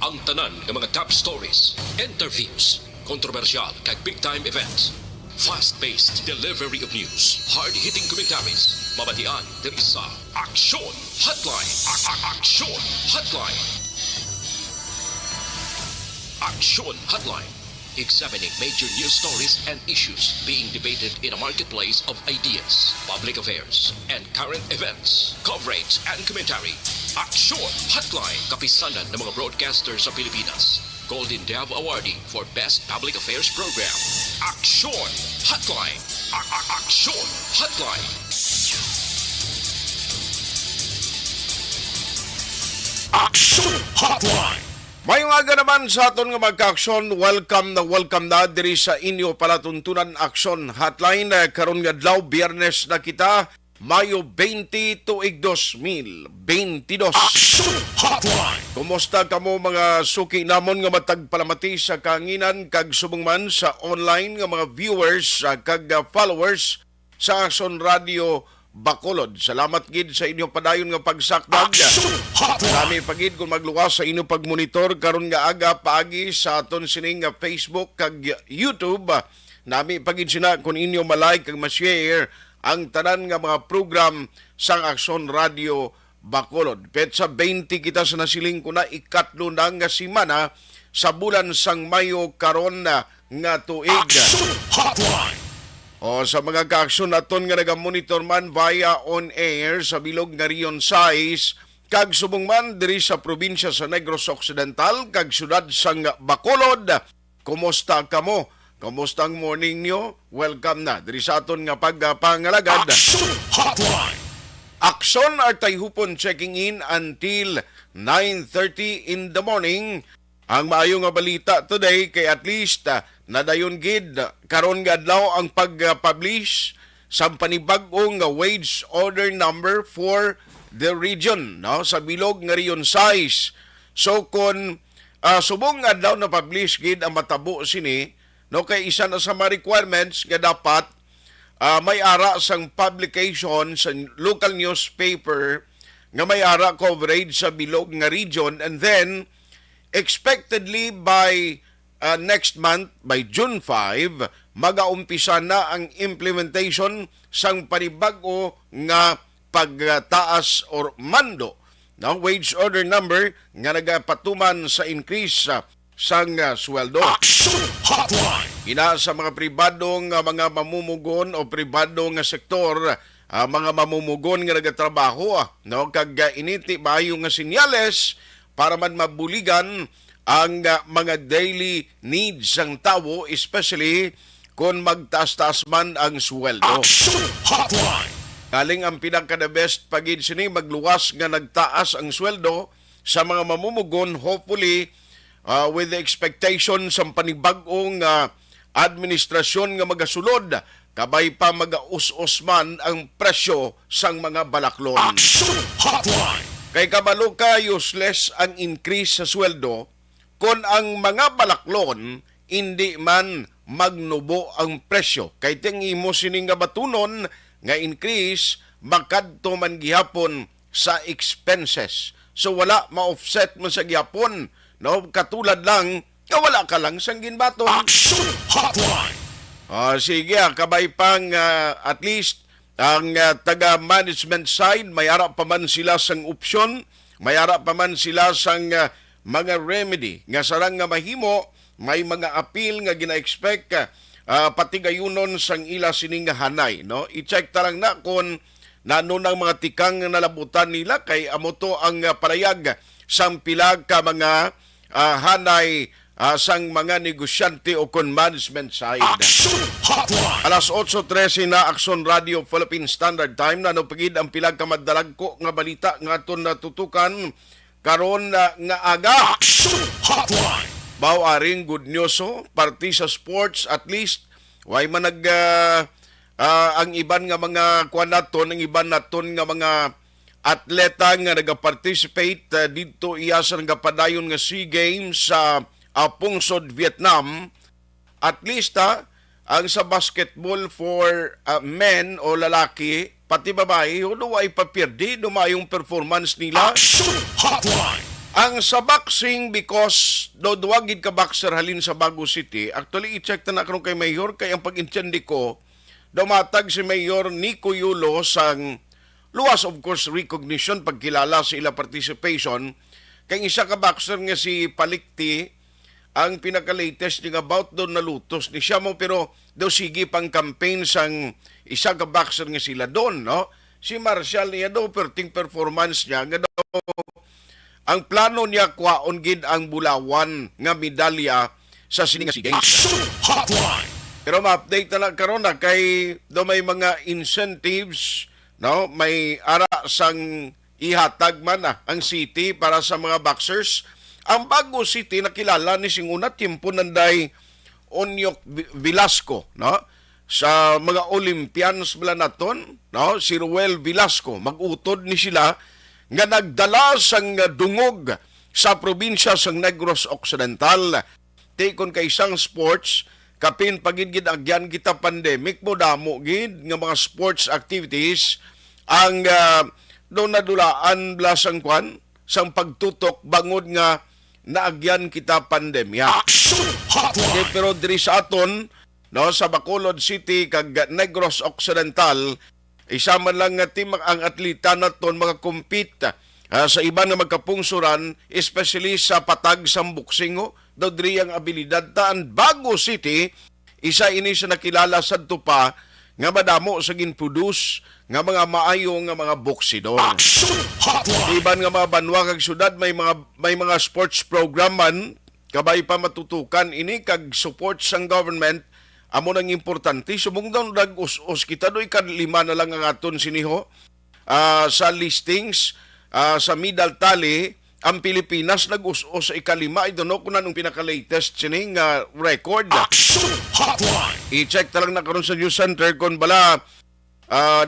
Ang tanan ng mga top stories, interviews, kontrobersyal kag big-time events. Fast-paced delivery of news, hard-hitting commentaries, mabatian diri sa Aksyon Hotline. Aksyon Hotline. Aksyon Hotline. Examining major news stories and issues being debated in a marketplace of ideas, public affairs, and current events. Coverage and commentary. Aksyon Hotline. Kapisanan ng mga broadcasters sa Pilipinas. Golden Dove Awardee for Best Public Affairs Program. Aksyon Hotline. Aksyon Hotline. Aksyon Hotline. Mayong aga naman sa aton nga magka-aksyon, welcome na diri sa inyo palatuntunan Aksyon Hotline. Karon nga adlaw Biyernes na kita, Mayo 20 tuig 2022. Aksyon Hotline. Kumusta kamo mga suki namon nga matagpalamati sa kanginan kag subong man sa online nga mga viewers kag followers sa Aksyon Radio Bacolod. Salamat gid sa inyong padayon nga pagsakdag. Kami pagid kung magluwas sa inyong pagmonitor karon nga aga paagi sa aton sining nga Facebook kag YouTube. Nami pagid sina kung inyo malike kag ma-share ang tanan nga mga program sa Aksyon Radio Bacolod. Petsa 20 kita sa nasiling ko na ikatlo na nga simana sa bulan sang Mayo karon na nga tuig. Aksyon Hotline. O sa mga ka-aksyon naton nga naga-monitor man via on-air sa bilog nga Rion 6 kag subong man diri sa probinsya sa Negros Occidental kag syudad sang Bacolod. Kumusta kamo? Kumusta ang morning nyo? Welcome na diri sa aton nga pagpangalagad. Aksyon Hotline. Aksyon are tayhupon checking in until 9:30 in the morning. Ang maayo nga balita today kay at least nadayon gid karon nga adlaw ang pag-publish sa panibag-o nga wage order number for the region, no, sa bilog nga Rion 6. So kun subong nga adlaw na publish gid ang matabo sini, no, kay isa na sa mga requirements nga dapat may ara sang publication sa local newspaper nga may ara coverage sa bilog nga region, and then expectedly by next month, by June 5, mag-aumpisa na ang implementation sang panibag-o nga pagtaas or mando ng wage order number nga nagapatuman sa increase sang sweldo. Aksyon Hotline. Ina sa mga pribadong mga mamumugon o pribado nga sektor, mga mamumugon nga nagatrabaho, no, kag initi maayo nga sinyales para man mabuligan ang mga daily needs ng tao, especially kung magtaas-taas man ang sweldo. Aksyon Hotline. Kaling ang pinaka-the best pagid sini magluwas nga nagtaas ang sweldo sa mga mamumugon, hopefully with the expectation sa panibag-ong administrasyon nga magasulod, kabay pa mag-us-us man ang presyo sang mga balaklon. Aksyon Hotline. Kay kabalo ka useless ang increase sa sweldo kung ang mga balaklon hindi man magnubo ang presyo. Kay tingi mo sining nga batunon nga increase makadto man gihapon sa expenses. So wala ma-offset mo sa gihapon, no, katulad lang nga wala ka lang sang ginbaton. Aksyon Hotline. Sige, kabay pang at least ang taga-management side, may ara pa man sila sang opsyon, may ara pa man sila sang mga remedy. Nga sarang nga mahimo, may mga appeal nga gina-expect pati gayunon sang ila sining hanay. No? I-check tarang na kung nano ng mga tikang nalabutan nila kay amoto ang parayag sang pilag ka mga hanay sang mga negosyante o kon management side. Aksyon Hotline. Alas 8:13 na Aksyon Radio Philippine Standard Time na pagid ang pilag ka madalagko nga balita nga aton natutukan karon nga aga. Aksyon Hotline. Bawaring good news party sa sports, at least way man ang iban nga mga kuan naton, ang iban naton nga mga atleta nga nagaparticipate dito iya sa nagapadayon nga SEA Games sa Pungsod, Vietnam. At least ang sa basketball for men o lalaki, pati babae, ay papirdi, dumayong performance nila. Aksyon Hotline. Ang sa boxing, because duwagid ka boxer halin sa Bago City, actually i-check na karon kay Mayor, kay ang pag-intindi ko, dumatag si Mayor Nico Yulo sang luwas of course recognition, pagkilala sa ila participation, kay isa ka boxer nga si Palikti, ang pinaka-latest nga about doon nalutos ni siya mo, pero daw sige pang campaign sang isa ka boxer nga sila doon, no? Si Marshall niya daw, perting performance niya, nga daw ang plano niya kwaon gid ang bulawan nga medalya sa sining nga games. Action Hotline. Pero ma-update na lang karon na kay do may mga incentives, no? May ara sang ihatag man ang city para sa mga boxers. Ang Bago City nakilala ni singuna tiempo nanday Onyok Velasco, no? Sa mga Olympians bala naton, no? Si Ruel Velasco mag-utod ni sila nga nagdala sang dungog sa probinsya sang Negros Occidental. Tikon kay isang sports, kapin pagigid agyan kita pandemic mo damo gid nga mga sports activities ang doon nadulaan bla sang kwan sang pagtutok bangod nga naagyan kita pandemya. Action Hotline. Pero diri sa aton, no, sa Bacolod City kag Negros Occidental, isa man lang nga team ang atleta naton mga compete sa iba nga magkapungsuran, especially sa patag sa boxing, daw diri ang abilidad taan. Bago City, isa ini sa nakilala sadto pa nga madamo sa gin-produce nga mga maayo nga mga boksidor. Action Hotline. Iban nga mga banwa kag syudad may mga sports program man kabay pa matutukan ini kag support sang government. Amo nang importante, sumungdaw nag-us-us kita do'y kadlima na lang ang aton siniho sa listings sa Midal Tally. Ang Pilipinas nag-us-us sa ikalima. I don't know kung anong pinaka-latest sining record. Action Hotline. I-check na lang na karon sa news center kung bala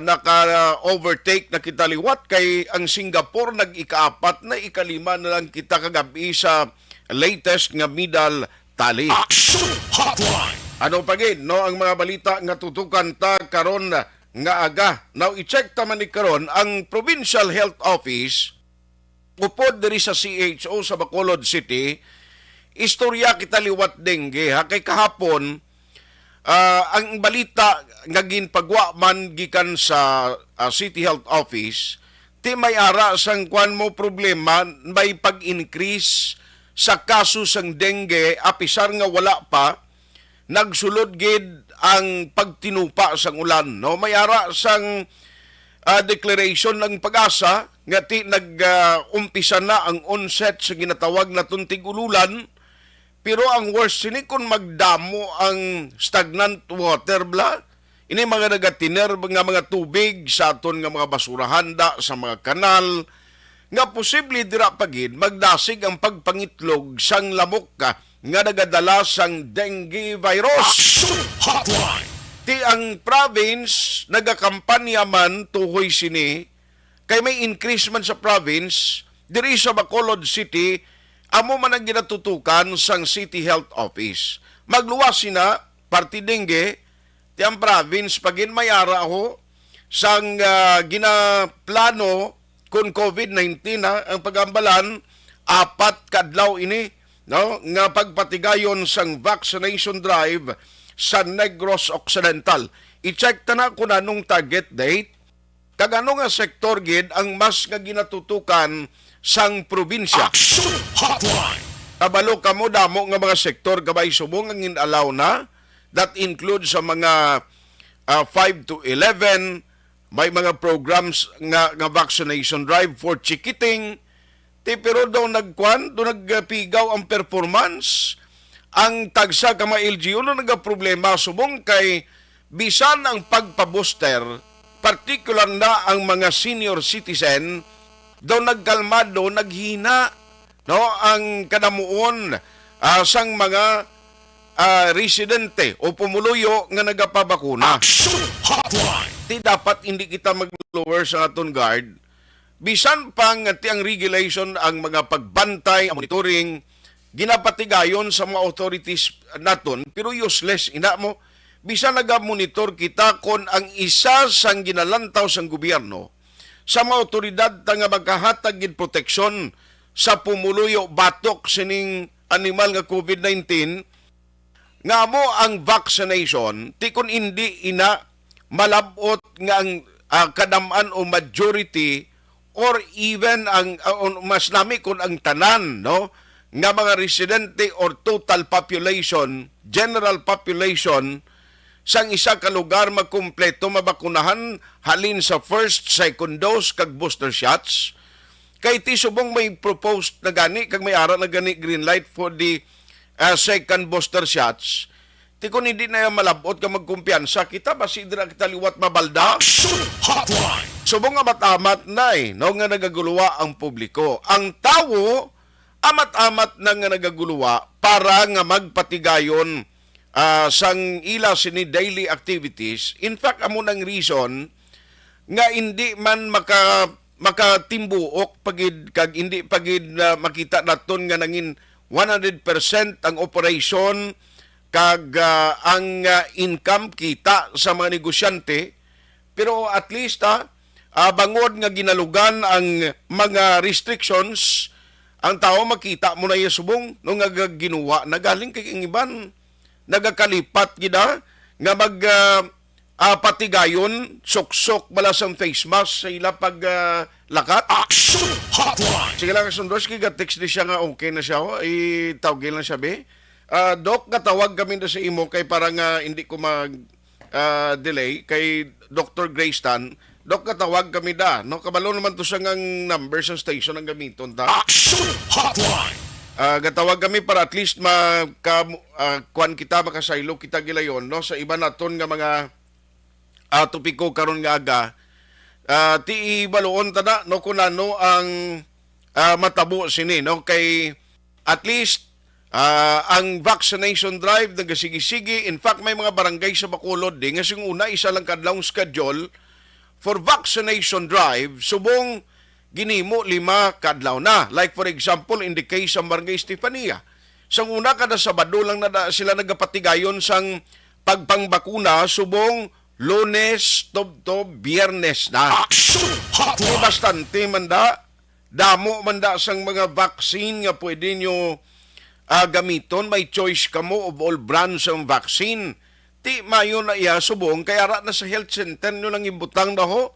naka-overtake na kita liwat kay ang Singapore nag-ikaapat na ikalima na lang kita kagabi sa latest nga Midal Tally. Action Hotline. Ano pagid no ang mga balita nga tutukan ta karon nga aga. Now i-check ta man ni karon ang Provincial Health Office upod diri sa CHO sa Bacolod City. Istorya kita liwat dengue ha kay kahapon ang balita nga ginpagwa man gikan sa City Health Office ti may ara sang kwan mo problema may pag-increase sa kaso sang dengue apisar nga wala pa nagsulod gid ang pagtinupa sang ulan, no? May ara sang declaration ng Pag-asa nga ti umpisa na ang onset sa ginatawag na tuntig ululan, pero ang worst sini kung magdamo ang stagnant water bla, ini mga nagatiner nga mga tubig sa aton nga mga basurahan da sa mga kanal nga posible dira pagid magdasig ang pagpangitlog sang lamok nga nagadala sang dengue virus. Action Hotline. Ti ang province nagakampanya man tuhoy sini kay may increase man sa province diri sa Bacolod City amo man ang ginatutukan sang City Health Office. Magluwas sina party dengue ti ang province pagin mayara ho sang ginaplano kun COVID-19 ang pagambalan 4 kadlaw ini, no, nga pagpatigayon sang vaccination drive sa Negros Occidental. I-check ta na kung anong target date kag ano nga sektor gid ang mas nga ginatutukan sang probinsya. Action Hotline. Kabalo kamo damo nga mga sektor gabay subong ang inalaw na. That includes sa mga 5 to 11 may mga programs nga vaccination drive for chikiting. Pero daw nagpigaw ang performance. Ang tagsa ka mga LGU no nagaproblema subong kay bisan ang pagpabooster, particular na ang mga senior citizen, daw nagkalmado, naghina, no, ang kanamuon sang mga residente o pumuluyo nga nagapabakuna. Action Hotline. Di dapat hindi kita mag-lower sa aton guard. Bisan pang ti ang regulation ang mga pagbantay, ang monitoring, ginapatigayon sa mga authorities naton, pero useless. Ina mo, bisan naga-monitor kita kon ang isa sang ginalantaw sang gobyerno sa mga otoridad nga magkahatag gid proteksyon sa pumuluyo batok sining animal nga COVID-19 nga mo ang vaccination ti kun hindi ina malabot nga ang kadaman o majority or even ang mas nami kun ang tanan no nga mga residente or total population, general population sang isa ka lugar magkumpleto mabakunahan halin sa first, second dose kag booster shots. Kay ti subong may proposed na gani kag may ara na gani green light for the second booster shots. Ti kun hindi na malabot ka magkumpiyansa kita basi dira kita liwat mabalda. Action Hotline. Subong amat-amat na no nga nagaguluwa ang publiko. Ang tawo amat-amat na nga nagaguluwa para nga magpatigayon sang ila sini daily activities. In fact, amo nang reason nga hindi man makatimbuok pagid kag hindi pagid makita naton nga nangin 100% ang operation kag ang income kita sa mga negosyante, pero at least bangod nga ginalugan ang mga restrictions, ang tao makita mo na subong no nga ginuwa nagaling kay iban nagakalipat gida nga mag patigayon suksok balas ang face mask sa ila pag lakat. Action Hotline. Sige lang kasundos kay text di siya nga okay na siya itawgil lang siya be. Doc, katawag kami na sa imo kay para nga hindi ko mag delay kay Dr. Grayston. Doc, katawag kami da. No, kabalo naman to sa ngang number sa station ang gamiton ta. Action Hotline. Gatawag kami para at least kuan kita makasaylo kita gilayon no sa iba naton nga mga topiko karon nga aga. Ti baloon ta na no kunano ang matabo sini no kay at least ang vaccination drive nagasigi-sigi. In fact, may mga barangay sa Bacolod nga sing una isa lang kadlawng schedule for vaccination drive subong ginimo 5 kadlaw na. Like for example, in the case ng Barangay Estefania. Sang una kada Sabado lang na sila nagapatigayon sang pagpangbakuna subong Lunes, Tobtob, Biyernes na. Action Hotline. Bastante manda, damo manda sang mga vaccine nga pwede nyo gamiton. May choice kamo of all brands ng vaccine. Ti mayo na iya subong, kaya ra na sa health center nyo lang ibutang na ho.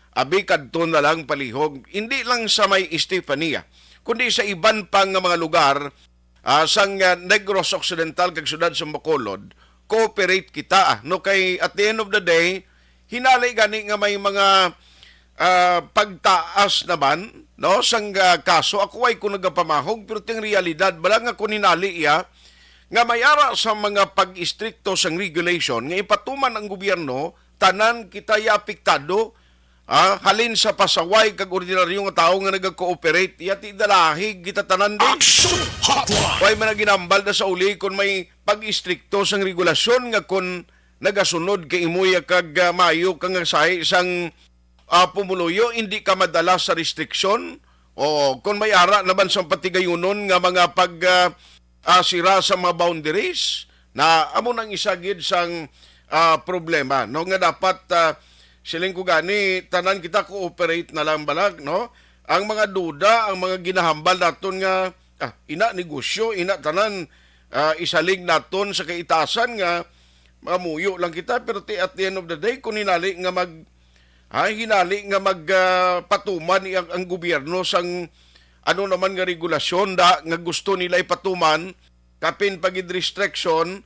Abi kadto na lang palihog. Hindi lang sa may Estefania, kundi sa iban pang mga lugar sang Negros Occidental kag syudad sa Bacolod, cooperate kita. No kay at the end of the day, hinalay gani nga may mga pagtaas naman no sang kaso. Ako ay ko nagapamahog pero ting realidad bala nga kun hinali iya nga mayara sa mga pag-istrikto sang regulation nga ipatuman ang gobyerno tanan kita ya apektado. Halin sa pasaway kag ordinaryo nga tao nga nagko-cooperate yati dalahig kita tanan din. Action Hotline. Way man ginambal na sa uli kun may pag-istrikto sang regulasyon nga kun nagasunod kay imoy kag mayo kang sahi sang pumuluyo hindi ka madala sa restriction o kun may ara naman sa patigayunon nga mga sira sa mga boundaries na amo nang isagid sang problema no nga dapat siling ko gani tanan kita cooperate na lang balag no ang mga duda ang mga ginahambal naton nga ina negosyo ina tanan isalig naton sa kaitasan nga mamuyo lang kita pero at the end of the day kung hinali nga patuman ang gobyerno sang ano naman nga regulasyon nga gusto nila ipatuman kapin pagid restriction.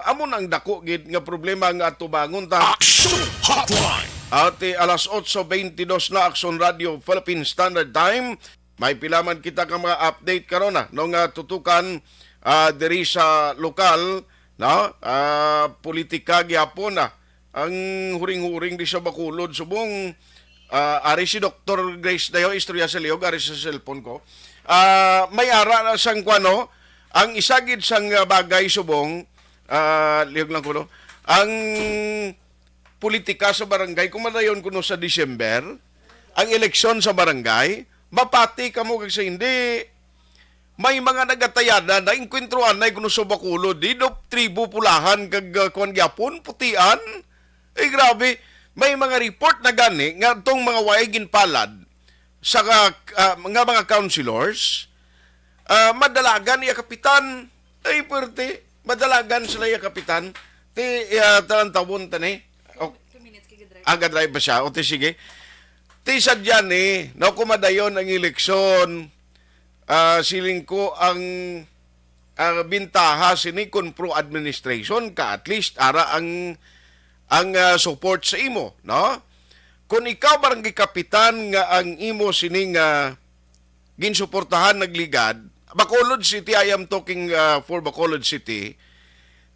Amo nang dako gid nga problema nga atubangon ta. Action Hotline. Ate alas 8:22 na Action Radio Philippine Standard Time. May pilaman kita ka mga update karon no nga tutukan diri sa lokal no politika gyapon ang huring-huring di sa Bacolod subong ari si Dr. Grace dayo istorya sa liog ari sa cellphone ko. May ara na sang kwano ang isagid sang bagay subong liyog lang ko no. Ang politika sa barangay, kung madayon ko no sa December, ang eleksyon sa barangay, mapati ka mo kasi hindi. May mga nagatayada na inkwentruan na kuno sa Bacolod, di do tribo pulahan kag kuan gyapon putian. Grabe, may mga report na gani nga tong mga way ginpalad sa mga councilors, madalagan iya kapitan. Ay, pwerte. Madalagan sila iya kapitan. Talantawon tani. Aga-drive ba siya? O, sige. Sadya ni, na kumadayon ang eleksyon, siling ko ang bintaha sini kun pro administration ka at least ara ang support sa imo, no? Kung ikaw barangay kapitan nga ang imo sini nga ginsuportahan nagligad, Bacolod City, I am talking for Bacolod City,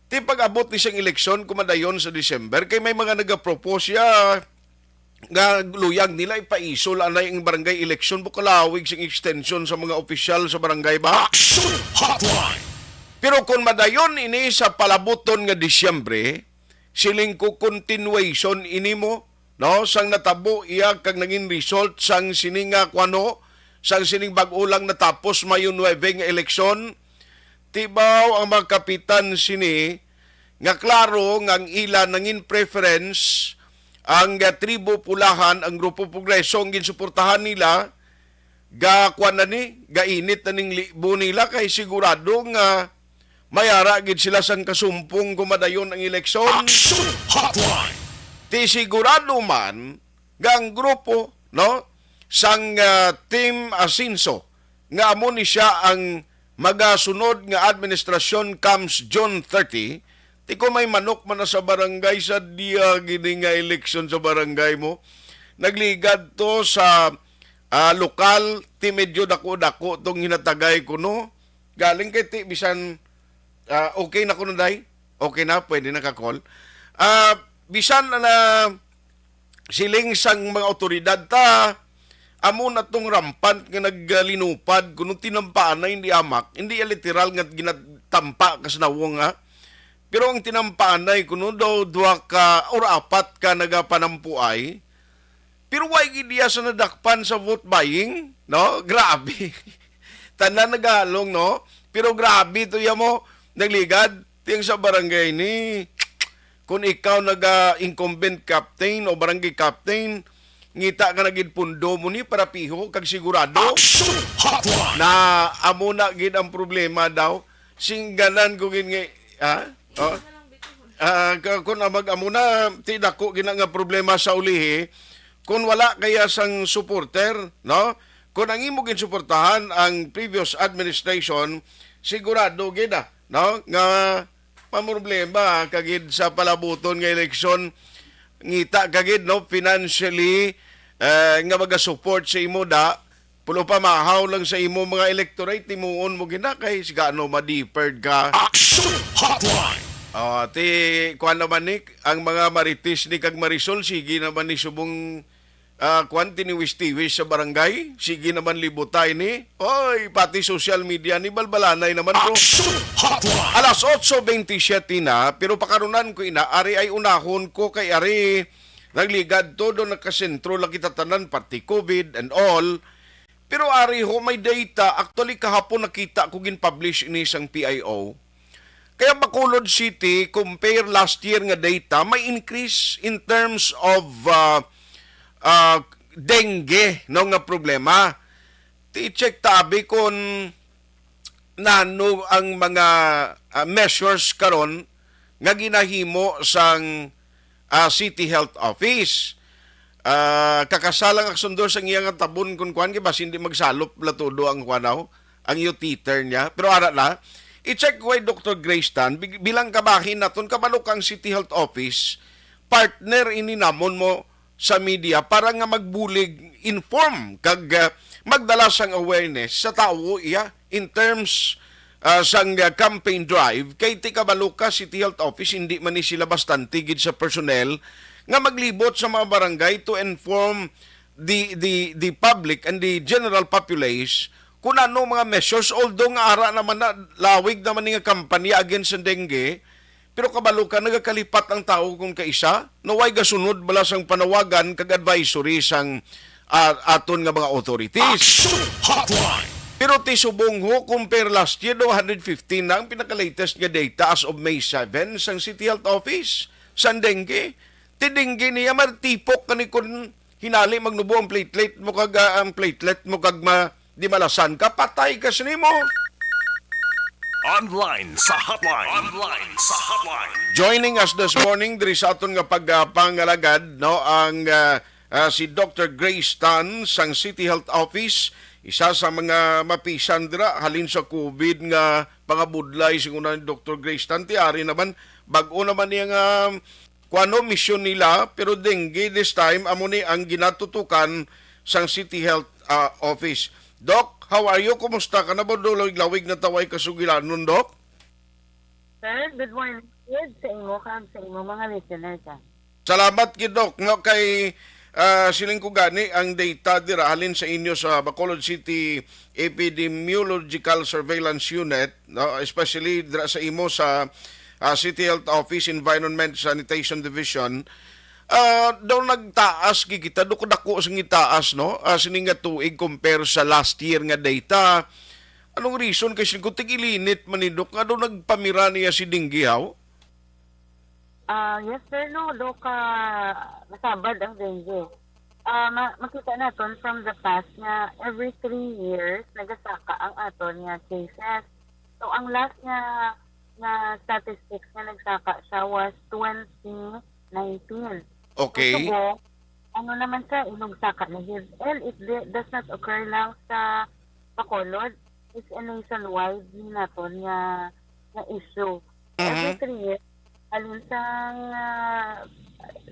ti pag-abot ni siyang eleksyon kumadayon sa December, kay may mga nag-propose ya nga luyag nila ipaisol anay ang barangay election bukalawig sing extension sa mga opisyal sa barangay ba? Action Hotline. Pero kung madayon ini sa palabuton nga Disyembre, siling ko continuation ini mo, no? Sang natabo iya kag naging result sang sininga kwano, sang sining bag-ulang natapos Mayo 9 nga eleksyon, tibaw ang mga kapitan sini nga klaro nga ang ila nangin preference ang tribo Pulahan, ang Grupo Progreso, ang ginsuportahan nila, kwan na ni, init na ning libo nila, kay sigurado nga mayara gid sila sang kasumpong kumadayon ang eleksyon. Action Hotline. Ti sigurado man, ang grupo, no, sang Team Asinso, nga amo ni siya ang magasunod nga administrasyon comes June 30, ti ko may manok man na sa barangay sa diya gini nga eleksyon sa barangay mo. Nagligad to sa lokal, ti medyo dako-dako tong hinatagay ko no. Galing kay ti bisan okay na ko na day. Okay na, pwede na ka-call. Bisan na siling sang mga otoridad ta, amo na tong rampant nga naglinupad kuno tinampaan na hindi amak. Hindi literal nga ginatampa kas nawong nga. Pero ang tinampaanay kuno daw 2 ka or 4 ka nagapanampuay. Pero why gidiya sa nadakpan sa vote buying, no? Grabe. Tanan nagalong, no? Pero grabe to ya mo nagligad ting sa barangay ni. Kung ikaw naga-incumbent captain o barangay captain, ngita ka nagid pundo mo ni para piho kag sigurado Action Hotline. na amo na gid ang problema daw. Singganan ko gid nga kung amo na ti dako gina nga problema sa ulihi, kung wala kaya sang supporter, no? Kung ang imo gin suportahan ang previous administration, sigurado gid no? Nga problema kagid sa palabuton nga eleksyon, ngita kagid no financially nga maga-support sa imo da, pulo pa mahaw lang sa imo mga electorate, timuon mo gina kay sigano ma-deferred ka. Action Hotline. Kuan naman ni, ang mga maritis ni kag Marisol, sige naman ni subong kuan tiniwis-tiwis sa barangay, sige naman libutay ni, oy, pati social media ni balbalanay naman bro. Action Hotline. Alas 8:27 na, pero pakarunan ko ina, ari ay unahon ko kay ari, nagligad todo nakasentro lang kita tanan, pati COVID and all, pero ari ho may data, actually kahapon nakita ko gin-publish ini sang PIO. Kaya Bacolod City, compare last year nga data, may increase in terms of dengue no nga problema. Ti-check tabi kung nano ang mga measures karon nga ginahimo sang City Health Office. Kakasalang aksundor sa iyang tabon kung kuan kay bas hindi magsalop latudo ang kuanaw, ang uteter niya. Pero ara na, i-check ko Dr. Grace Tan, bilang kabahin naton kabalo kang City Health Office, partner ini namon mo sa media para nga magbulig, inform kag magdala sang awareness sa tao iya in terms sang campaign drive kay ti kabalo ka City Health Office hindi man ni sila bastante gid sa personnel nga maglibot sa mga barangay to inform the public and the general populace kung ano mga measures, although nga ara naman na lawig naman nga kampanya against sa dengue, pero kabalo ka nagakalipat ang tao kung kaisa, naway gasunod bala sang panawagan kag advisory sang aton nga mga authorities. Action Hotline. Pero ti subong ho, compare last year, 115 na ang pinaka-latest nga data as of May 7 sang City Health Office, sang dengue. Ti dengue niya martipok kanikon hinali magnubo ang platelet mo kag di malasan ka, patay ka sa nimo. Online sa hotline. Online sa hotline. Joining us this morning diri sa aton nga pagpangalagad no ang si Dr. Grace Tan sang City Health Office, isa sa mga mapisan dira halin sa COVID nga pangabudlay siguro ni Dr. Grace Tan tiari naman bag-o naman niya nga kuano mission nila pero dengue this time amo ni ang ginatutukan sang City Health Office. Doc, how are you? Kumusta ka na ba? Lawig na taway kasugilan nun, Doc? Sir, good morning. Good sa imo kag sa imo mga listeners. Salamat kay Doc. No, kay siling ko gani ang data dira halin sa inyo sa Bacolod City Epidemiological Surveillance Unit, no, especially dira sa imo sa City Health Office Environment Sanitation Division. Daw nagtaas kita do ko dako sing itaas no sini nga tuig compare sa last year nga data. Anong reason kasi kung tigilinit man ni Dok nga daw nagpamira niya si Dinggihaw? Yes sir, no, do ka masabad ang dengue. Makita naton from the past nga every 3 years nagasaka ang aton nga cases. So ang last nga statistics nga nagsaka siya was 2019. Okay. So, ano naman sa inyong saka na yun. And it does not occur lang sa Bacolod. It's a nationwide naton nga issue. Every 3 years, alin sa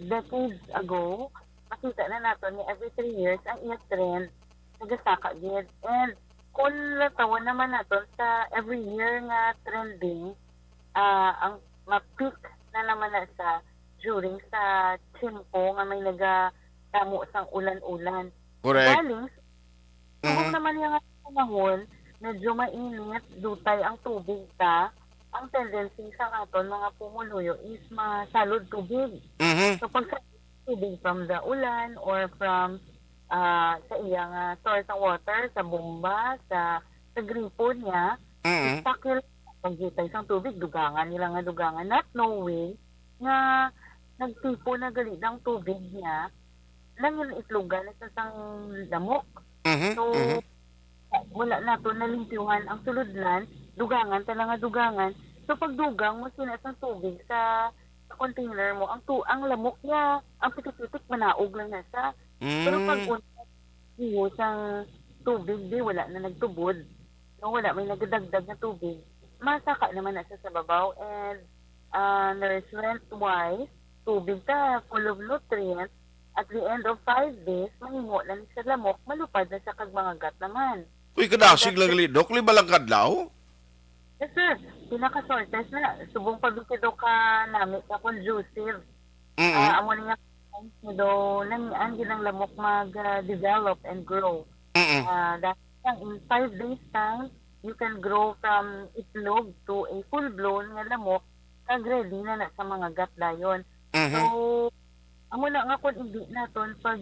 decades ago, makita na naton nga every 3 years ang iya trend nagasaka din. And kung natawan naman naton sa every year nga trending, ang ma-peak na naman na sa during sa tiyempo nga may nagatamo sang ulan-ulan. Correct. Galing, kung naman yung panahon, medyo mainit, dutay ang tubig ta, ang tendency sa aton mga pumuluyo is masalod tubig. Mhm. So pag tubig from the ulan or from sa iyang source ng water, sa bomba, sa gripo niya, Mhm. istakil pag gitay sang tubig, dugangan nila nga dugangan, not knowing nga nagtipo na gali ng tubig niya lang yung itlogan sa sang lamok. Mhm. So, wala na to nalimpiuhan ang suludlan, dugangan, talaga dugangan. So, pag dugang mo sinas ng tubig sa container mo, ang lamok niya, ang pitik-pitik, manaog lang na siya. Pero pag unang sang tubig, di wala na nagtubod. No, wala, may nagdagdag na tubig. Masaka naman na siya sa babaw and nourishment-wise, tubig ka, full of nutrients, at the end of 5 days, mahingo na ni sa lamok, malupad na sa kag mga gat naman. Uy, kadasig lang gali, Dok. Lima lang kadlaw? Yes sir, pinaka-sortes na, subong pagbikido ka namin ka conducive. Mhm. Amo niya do nangyaan ginang lamok mag-develop and grow. Mhm. Dahil in 5 days time, you can grow from itlog to a full-blown nga lamok, kag ready na sa mga gat dayon. Mhm. So, amo na nga kung hindi naton pag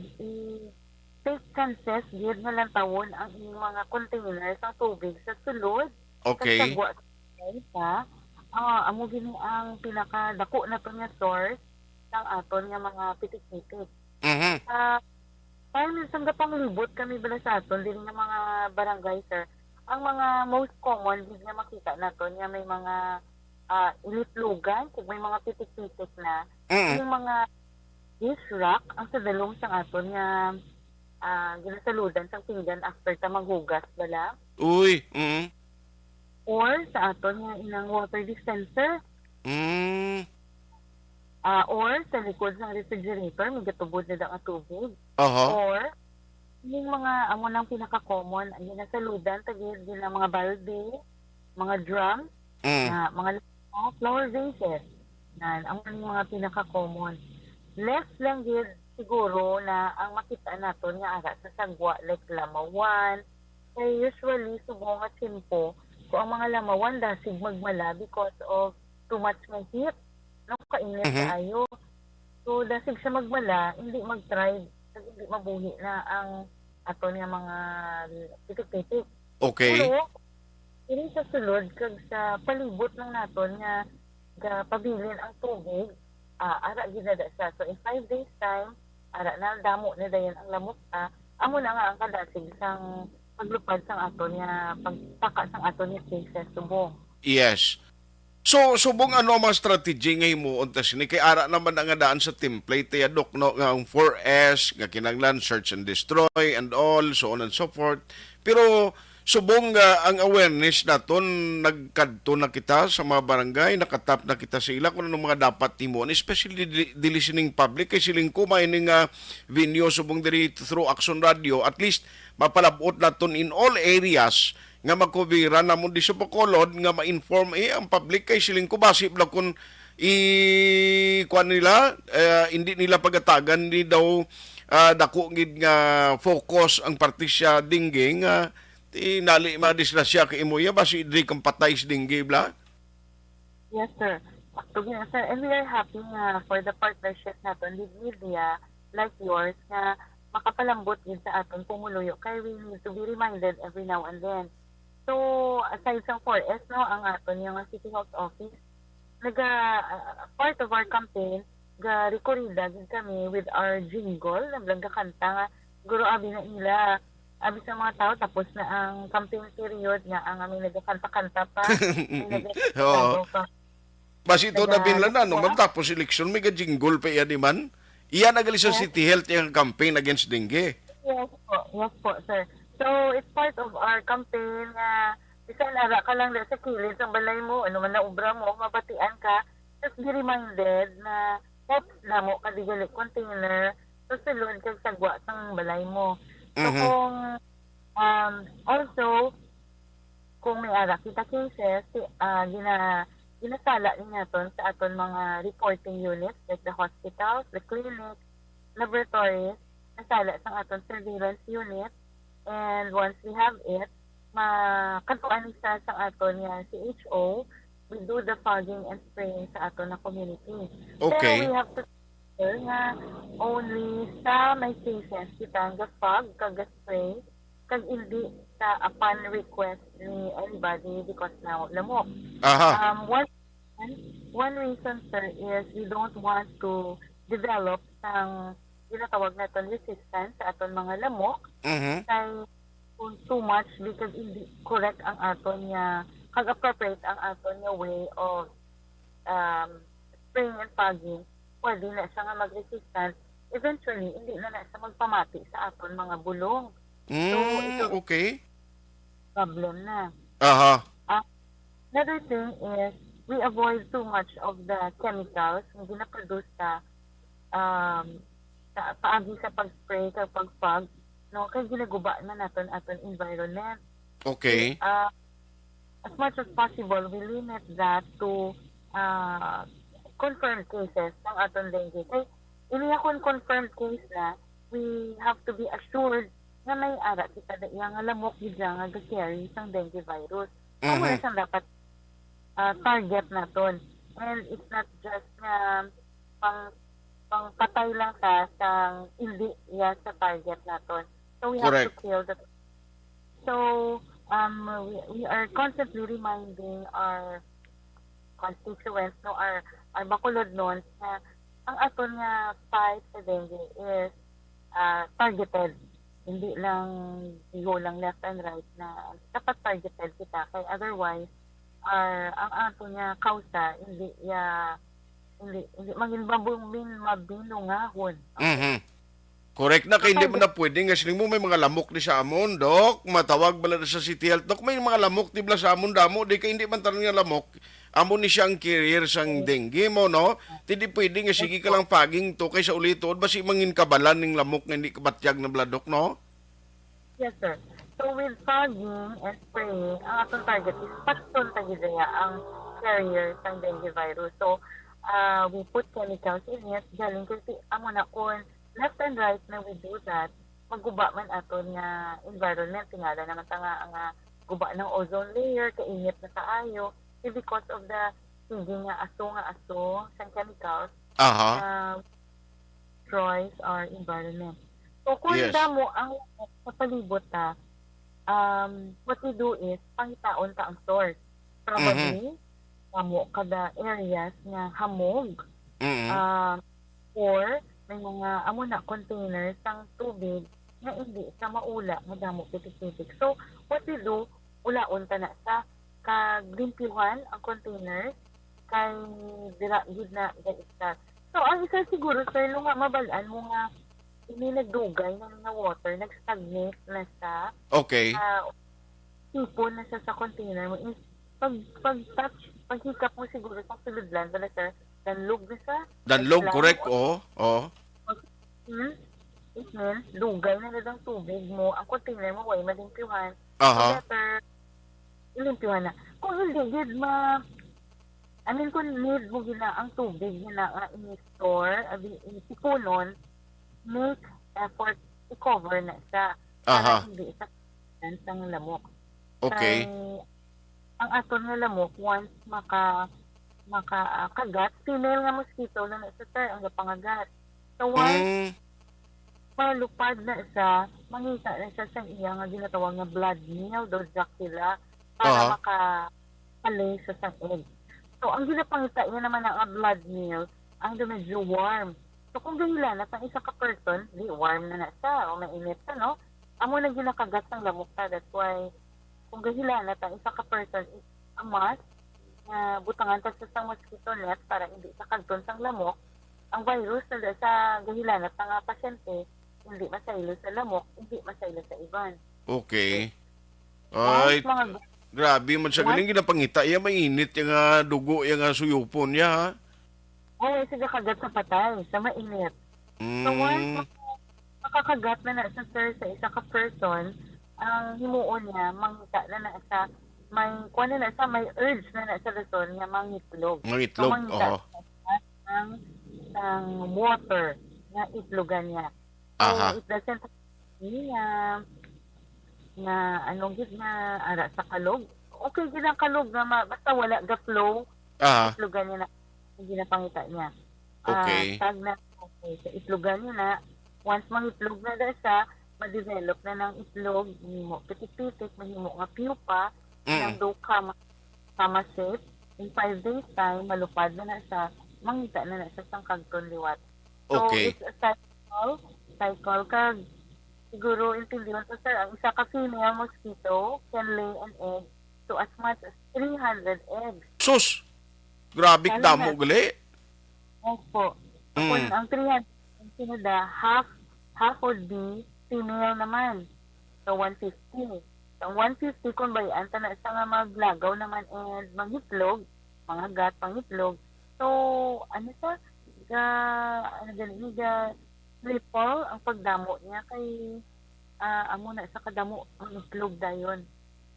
take chances gid nga lang tawon ang inyong mga container sa tubig sa sulod. Okay. Kasagwa sa amo gini ang pinakadako na to nga source ng aton nga mga pitik-pitik. Mhm. Kaya minsan gapang libot kami bala sa aton din nga mga barangay sir. Ang mga most common gid nga makita naton nga may mga ilitlugan, kung may mga pitik-pitik na, Mhm. yung mga dish rack, ang sa dalong sang aton nga ginasaludan sang pinggan after ta maghugas bala. Uy. Mhm. Or sa aton nga inang water dispenser, Mhm. or sa likod ng refrigerator, may gatubod na ang tubig. Aha. Or, yung mga amo nang pinaka-common, ang ginasaludan, tagil din ang mga balde, mga drum, Mhm. mga flower vases. Ang mga pinaka-common. Less lang yun siguro na ang makita natin nga ara sa sagwa like lamawan. Kaya usually subong at simpo kung ang mga lamawan dasig magmala because of too much ng heat. Kainit tayo. So dasig sa magmala, hindi mag-thrive. Hindi mabuhi na ang aton nga mga pitik-pitik. Okay. Pero, ini sa sulod kag sa palibot ng naton nga pabilin ang tubig, ara ginada siya. So in 5 days time, ara na damo ni dayon ang lamok amo na nga ang kadasig sang paglupad sang aton nga pagtaka sang aton nga cases subong. Yes. So, subong ano ang mga strategy nga himuon ta sini kay ara naman ang nga daan sa template ya dok no nga ang 4S nga kinahanglan search and destroy and all so on and so forth. Pero subong nga ang awareness naton nagkadto na kita sa mga barangay, nakatap na kita sa ila kung ano mga dapat himuon, especially the listening public kay siling kumay ning venue subong diri through Action Radio, at least mapalabot naton in all areas nga magkubira na mo di sa Bacolod nga ma-inform ang public kay siling ko basip lang kung kuan nila hindi nila pagatagan ni daw dako gid nga focus ang partisya dingging tinali madisgrasya kay imoya basi diri kang patay sa dinggi bla. Yes, sir. Actually, sir, and we are happy for the partnership naton with media like yours na makapalambot din sa aton pumuluyo kay we need to be reminded every now and then. So, aside sa 4S, no, ang aton yung City Health Office, part of our campaign, rekorida din kami with our jingle, naglaga kanta nga, guro abi na ila, abi sa mga tao, tapos na ang campaign period nga, ang aming nagkakanta-kanta pa. Oo. Basi ito na binlanan, no, tapos election, may jingle pa iya di man. Iyan nagali sa City Health yung campaign against dengue. Yes po, sir. So, it's part of our campaign nga isa nara ka lang sa kilid ng balay mo, ano man na ubra mo, mabatian ka, just be reminded na helps na mo kadigali container, so sulod kag sagwa sang balay mo. So, also, kung may ara kita cases, ginasala din natin sa aton mga reporting units like the hospitals, the clinics, laboratories, nasala sang aton surveillance unit. And once we have it, makatuan sa aton nga CHO, we do the fogging and spraying sa aton na community. Okay. Pero we have to consider nga only sa may cases kita nga fog, kag spray, kag hindi sa upon request ni anybody because na lamok. Aha. One reason, sir, is we don't want to develop sang ginatawag natin resistance sa aton mga lamok kay kung too much because hindi correct ang aton niya kag-appropriate ang aton niya way of spraying and fogging, pwede na siya nga mag-resistance, eventually hindi na siya magpamati sa aton mga bulong. So ito Okay. problem na. Aha. Another thing is we avoid too much of the chemicals na ginaproduce sa paagi sa pag-spray kag pag-fog, no, kay ginaguba na naton aton environment. Okay. As much as possible, we limit that to confirmed cases ng aton dengue. Kay iniya kung confirmed case na, we have to be assured na may ara kita da iya nga lamok gid nga ga-carry sang dengue virus. Amo na siyang dapat target naton. And it's not just pangpatay lang sa hindi sa target naton. So we have Correct. to kill the. So we are constantly reminding our constituents, no, our Bacolod noons na ang aton nga fight sa dengue is targeted. Hindi lang go lang left and right na dapat targeted kita kay otherwise ang aton nga kausa hindi maging mabinungahon. Correct na kay hindi mo na pwede nga siling mo may mga lamok di sa amon, dok. Matawag bala na sa City Health, dok, may mga lamok di bala sa amon damo, di kay hindi man tanong nga lamok. Amon ni siyang carrier sang dengue mo, no? Hindi pwede nga sige ka lang paging to kay sa ulitod basi mangin kabalan ning lamok nga hindi kabatyag na bladok, no? Yes, sir. So with fogging and spraying, ang atong target is patson tagidaya ang carrier sang dengue virus. So we put chemicals in it, galing kasi amo na kung left and right na we do that, magguba man aton nga environment, tingala naman ta nga ang guba ng ozone layer, kainit na kaayo, because of the sige nga aso sa chemicals destroys our environment. So kung Yes. damo ang sa palibot what we do is pangitaon ta ang source. Probably damo kada areas nga hamog or may mga amo na containers sang tubig nga hindi sa maula nga damo pitik-pitik. So what we do, ulaon ta na sa kaglimpyuhan ang container kay dira gid na ga-start. So ang isa siguro sir lo nga mabalaan mo nga ini nagdugay na water, nag-stagnate na sa Okay. tipon na siya sa container mo is pag-touch, paghikap mo siguro sa suludlan na sir, danlog na siya. Danlog, Naglang- correct? Oo. Oo. It means, dugay na lang tubig mo, ang container mo, way malimpyuhan. Aha. Better, ilimpyuhan na. Kung hindi, kung need mo gina ang tubig na i-store, ipunon, make effort i-cover na siya. Aha. Para hindi isa ng lamok. Okay. Kay, ang aton nga lamok, once kagat, female nga mosquito na sa sir, ang gapangagat. So once malupad na siya, mangita na siya sa iya nga ginatawag nga blood meal, Dracula, para maka-alay siya sa egg. So ang ginapangita niya naman ang blood meal, ang medyo warm. So kung ganila na pang isa ka person, di warm na siya, o mainit siya, no? Amo na ginakagat ng lamok ta, that's why kung ganila na pang isa ka person is a must, butangan ta sa mosquito net para hindi sa kagton sang lamok, ang virus na sa gahilanat ng pasyente, hindi masaylo sa lamok, hindi masaylo sa iban. Okay. Ay, Ay, grabe man sa galing ginapangita. Iya mainit yung dugo, yung suyupon niya, ha? ay, sige kagat sa patay, sa mainit. So once makakagat na sa sir sa isa ka person, ang himuon niya, mangita na sa may kuha na sa may urge na sa rason nga mangitlog. Mga itlog, oo. Ng water na itlogan niya. So Aha. it doesn't mean na anong gid na ara sa kalog. Okay gid ang kalog na basta wala ga flow, Aha. itlogan niya na hindi na pangita niya. Okay. Tag na okay, sa itlogan niya na once mangitlog na siya, ma-develop na ng itlog, mahimo pitik-pitik, mahimo nga pupa, ng do kama shape. In 5 days time, malupad na siya, mangita na siya sang kagton liwat. So, Okay. it's a cycle kag siguro intindihan ko sir, ang isa ka female mosquito can lay an egg to as much as 300 eggs. Sus! Grabe Lalo damo na. gali. Yes po. Kung ang 300 ang sinada, half would be female naman. So 150. So 150 kung bayan, na sa nga maglagaw naman and mangitlog, mga gat, pangitlog. So, ano sa, triple ang pagdamo niya kay amo na sa kadamo ang itlog dayon.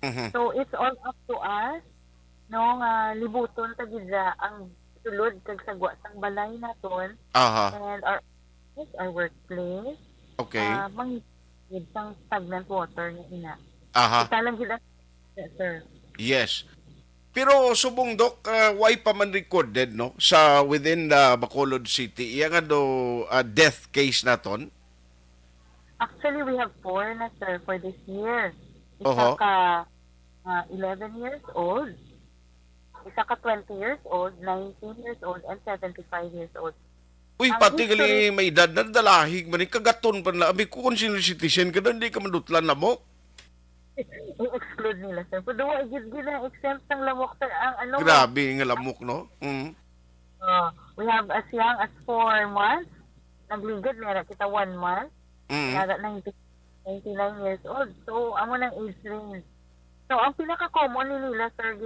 Mhm. So it's all up to us no nga libuton ta gid ang sulod kag sagwa sang balay naton Aha. and our workplace Okay. mangigid sang stagnant water nga ina. Aha. Ita lang gid yes, sir. Yes. Pero subong dok, why pa man recorded no sa within the Bacolod City? Iya nga do death case naton. Actually, we have 4 na sir for this year. Oho. Isa ka 11 years old, isa ka 20 years old, 19 years old, and 75 years old. Uy, Ang pati history- gali may edad na dalahig man kagaton pa na. Abi ko kung senior citizen ka na, hindi ka madutlan na mo. I-exclude nila sir. Pero wala gid na exempt ng lamok sir. Ang ano, Grabe nga lamok no. we have as young as 4 months. Nagligad nila kita 1 month. Nada 99 years old. So, amo ng age range. So, ang pinaka-common nila, sir,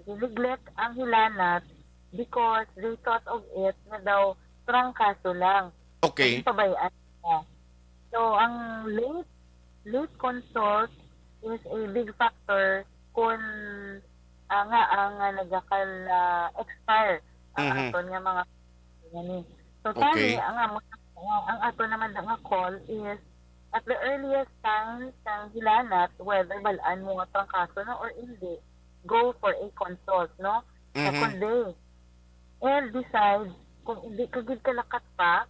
gineglect ang hilanat because they thought of it na daw trangkaso lang. Okay. Ang pabayaan niya. So, ang late consult is a big factor kung ang nagakal-expire ang aton nga mga ganyan. So, Okay. tani, ang ato naman nga call is at the earliest time ng hilanat, whether balaan mo nga trangkaso na or hindi, go for a consult, no? Second day. And decide, kung hindi ka gid kalakat pa,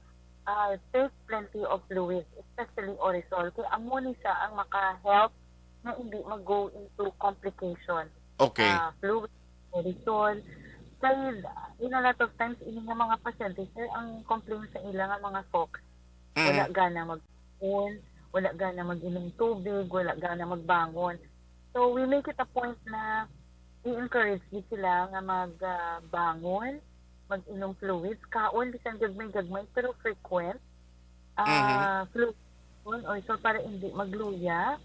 take plenty of fluids, especially orisol. Kaya amo ni siya ang maka-help na hindi mag-go into complication. Okay. Fluid, orisol. Kaya in a lot of times, ini nga mga pasyente, sir, ang complaint sa ila nga mga folks, Wala gana mag-phone, wala gana mag-inom tubig, wala gana magbangon. So we make it a point na i-encourage din sila nga magbangon, mag-inom fluids, kaon, bisan gagmay-gagmay, pero frequent. Fluids, or so para hindi magluya,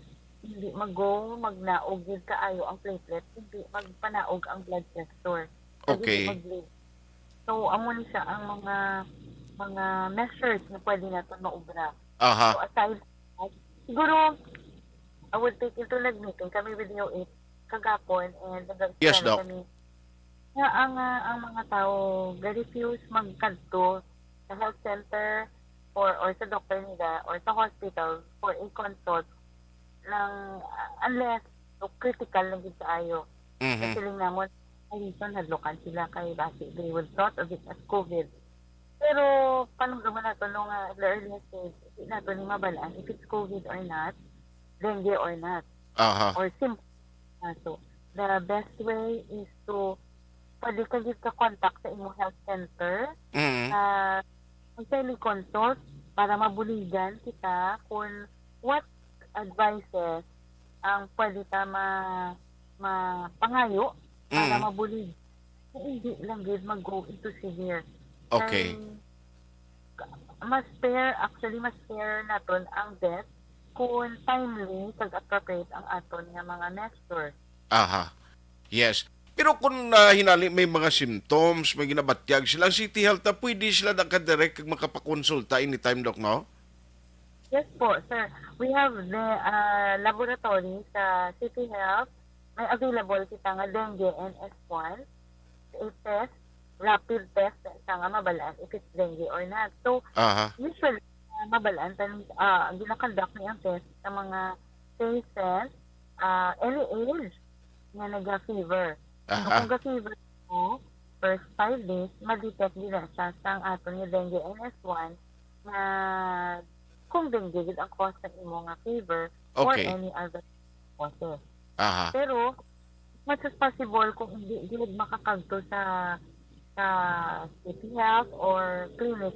hindi magnaog yun kaayo ang platelet, hindi magpanaog ang blood pressure. Okay. So, amo ni siya ang mga measures na pwede natin maubra. Aha. So, aside from that, siguro, I would take into nag-meeting kami with UAID kagapon and Yes, Doc. kami na ang mga tao refuse magkanto sa health center or sa doctor nila or sa hospital for a consult ng unless so critical na gid kaayo. Kasi lang namon ay reason hadlokan sila kay basi they would thought of it as COVID. Pero paano naman nato nung the earliest stage, hindi nato ni mabalaan if it's COVID or not, dengue or not, Aha. or simple. So, the best way is to pwede ka dito contact sa imong health center mag-teleconsult para mabuligan kita kung what advices ang pwede ta mapangayo para mabulig. Hindi lang gid mag-go into severe. Okay. Mas fair naton ang death kung timely kag-appropriate ang aton nga mga measures. Aha. Yes. Pero kung hinali may mga symptoms, may ginabatyag sila, City Health na pwede sila nakadirect kag makapakonsulta anytime, Doc, no? Yes po, sir. We have the laboratory sa City Health. May available kita nga dengue NS1. A test, rapid test sa nga mabalaan if it's dengue or not. So, Aha. usually, mabalaan, ginakonduct niya ang test sa mga patients, any age nga nag-fever. So, kung ga-fever mo, first 5 days, ma-detect din na siya sa aton nga dengue NS1 na kung dengue gid ang cause ng imo nga fever or Okay. any other causes. Aha. Pero, much as possible kung hindi gid makakagto sa city health or clinic,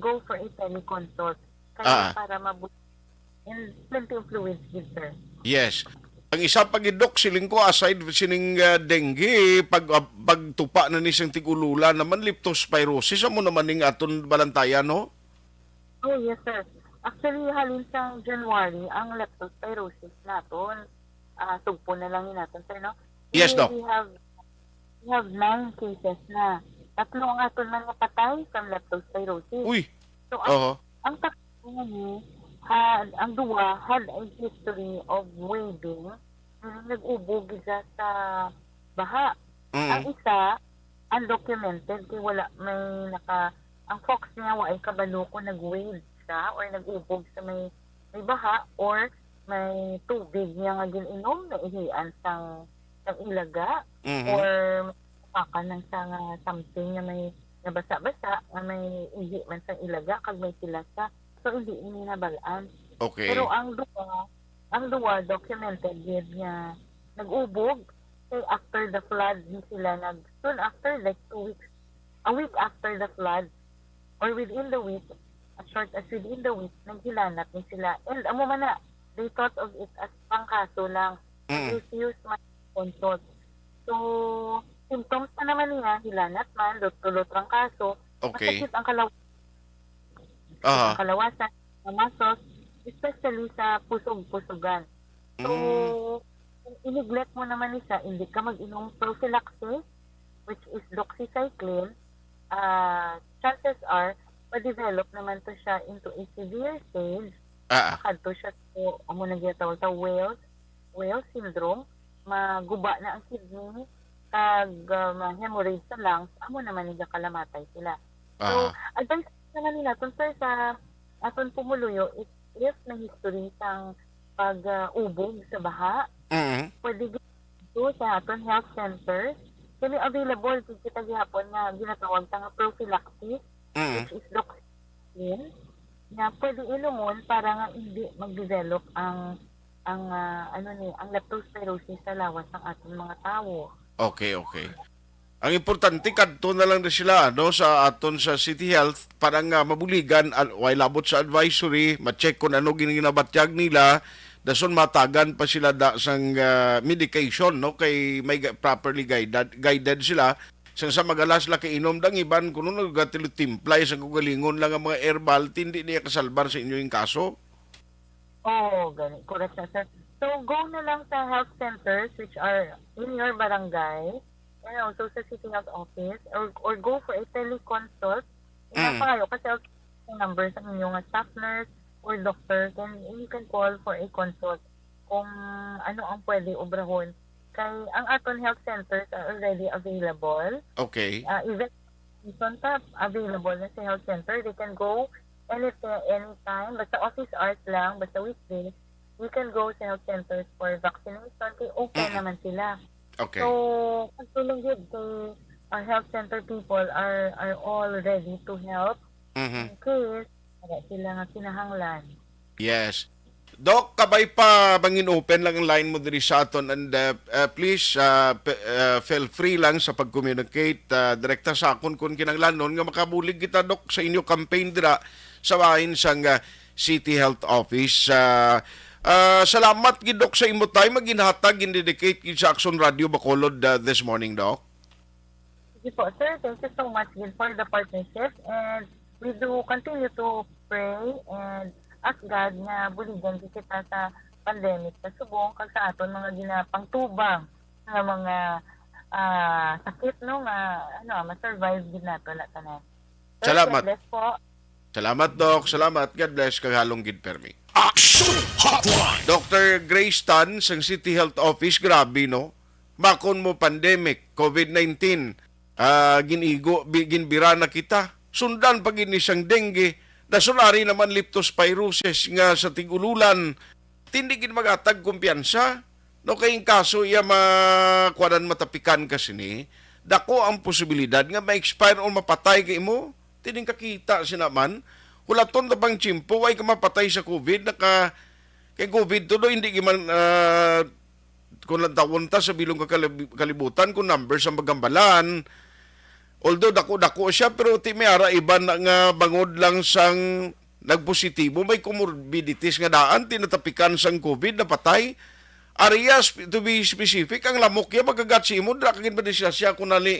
go for a teleconsult kaya para mabuti and plenty of fluids gid, sir. Yes. Ang isa pag idok siling ko aside sining dengue pagtupa na ni siyang tigulula naman leptospirosis amo naman ning aton balantayan, no? Oh, yes, sir. Actually, halin sa January, ang leptospirosis naton, sugpo na lang yun natin, sir, no? Yes, Doc. We have 9 cases na. 3 ang aton man napatay from leptospirosis. Uy. So, Oho. ang tatlo ni ang duwa had a history of waving. Nag-ubog siya sa baha. Ang isa, undocumented, kaya wala may ang fox niya ay kabalo ko nag-wave siya or nag-ubog sa may baha or may tubig niya nga gininom na ihian sang ilaga or pakan ng sang something na may nabasa-basa na may ihi man sang ilaga kag may silasa. So hindi ini nabalaan. Okay. Pero ang duwa documented yun nga nag-ubog kay after the flood ni sila soon after like 2 weeks, a week after the flood or within the week, as short as within the week, naghilanat ni sila. And amo man na, they thought of it as pangkaso lang. Refuse man consult. So, symptoms na naman niya, hilanat man, lutulot ang kaso, Okay. masakit ang kalawasan. Aha. Kalawasan, muscles, especially sa pusog-pusugan. So, kung i-neglect mo naman isa, hindi ka mag-inom prophylaxis, which is doxycycline, chances are, ma-develop naman to siya into a severe stage. Makadto siya to, amo na ginatawag sa Wales syndrome, maguba na ang kidney, kag hemorrhage sa lungs, amo naman niya kalamatay sila. So, advice naman nila, sir, sa aton pumuluyo, if na history sang pag-ubog sa baha, pwede dito sa aton health center, kami available kita gihapon na ginatawag nga prophylaxis, which is doxycycline, na pwede ilumon para nga hindi mag-develop ang leptospirosis sa lawas ng ating mga tao. Okay. Ang importante kadto na lang na sila sa aton sa City Health para nga mabuligan while labot sa advisory, ma-check kung ano ginabatyag nila, dason matagan pa sila sang medication kay may properly guided sila sang sa magalas la kay inom dang iban kuno nagatilo timplay sa kugalingon lang ang mga herbal hindi niya kasalbar sa inyo yung kaso. Oh, ganun. Correct na, sir. So, go na lang sa health centers which are in your barangay and also sa City Health Office or go for a teleconsult. Kayo kasi yung number sa inyong staff nurse or doctor, then you can call for a consult kung ano ang pwede obrahon. Kay ang aton health centers are already available. Okay. Even available na sa health center, they can go anytime. Basta office hours lang, basta weekdays, you can go sa health centers for vaccination. Kay open naman sila. Okay. So, pagtulong yun kay our health center people are all ready to help in case wala sila nga kinahanglan. Yes. Doc, kabay pa bangin open lang ang line mo diri sa aton and please feel free lang sa pag-communicate direkta sa akon kung kinahanglanon nga makabulig kita Doc sa inyo campaign dira sa bahin sang City Health Office. Salamat gid Doc sa imo time maginhatag indedicate gid sa Action Radio Bacolod this morning Doc. Sige po, sir. Thank you so much again for the partnership and we do continue to pray and ask God na buligan kita sa pandemic sa subong kag sa aton mga ginapangtubang nga mga sakit nga ma-survive gid nato na tanan. Salamat. God bless po. Salamat Doc, salamat. God bless kag halong gid permi. Action Hotline. Dr. Grace Tan sang City Health Office, grabe no. Makon mo pandemic, COVID-19, ginbira na kita. Sundan pag inisang dengue, dasunari naman leptospirosis nga sa tigululan. Tindigin magatag kumpiyansa. No kayong kaso iya makwadan matapikan kasi ni, dako ang posibilidad nga ma-expire o mapatay kay mo. Tining kakita sinaman. Hulaton na bang chimpo, ay ka mapatay sa COVID, kay COVID to hindi man, kung nantawon ta sa bilong kalibutan, kung numbers ang magambalan, although dako-dako siya, pero timiyara iba na nga bangod lang sang nagpositibo, may comorbidities nga daan, tinatapikan sang COVID na patay. Areas, to be specific, ang lamok yan, magagat si mo, drakagin ba siya kung nali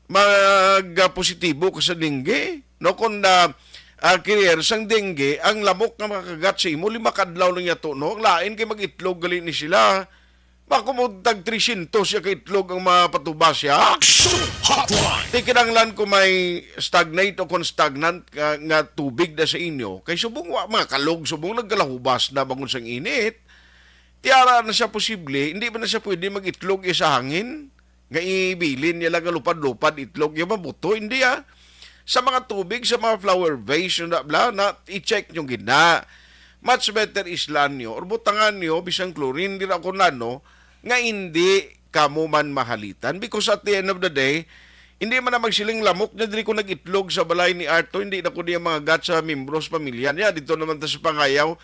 mag-positibo ka sa dengue, no, kung career sang dengue, ang lamok nga makagat sa imo, 5 kadlaw lang yato, no? Lain kay mag-itlog gali ni sila. Makumutag 300 siya kay itlog ang mapatubas siya. Action Hotline. Di kinanglan ko may stagnate o kung stagnant nga tubig na sa inyo. Kay subong mga kalog, subong nagkalahubas na bangon sang init. Tiara na siya posible, hindi ba na siya pwede mag-itlog sa hangin? Nga ibilin niya lang lupad-lupad itlog yung mabuto, hindi sa mga tubig, sa mga flower vase, na i-check nyo gina. Much better islan nyo, or butangan nyo, bisang chlorine, di na ako nga hindi kamo man mahalitan. Because at the end of the day, hindi man na magsiling lamok na dili ko nag-itlog sa balay ni Arto, hindi na ko niya mga gat sa membros pamilya niya. Dito naman ta sa pangayaw.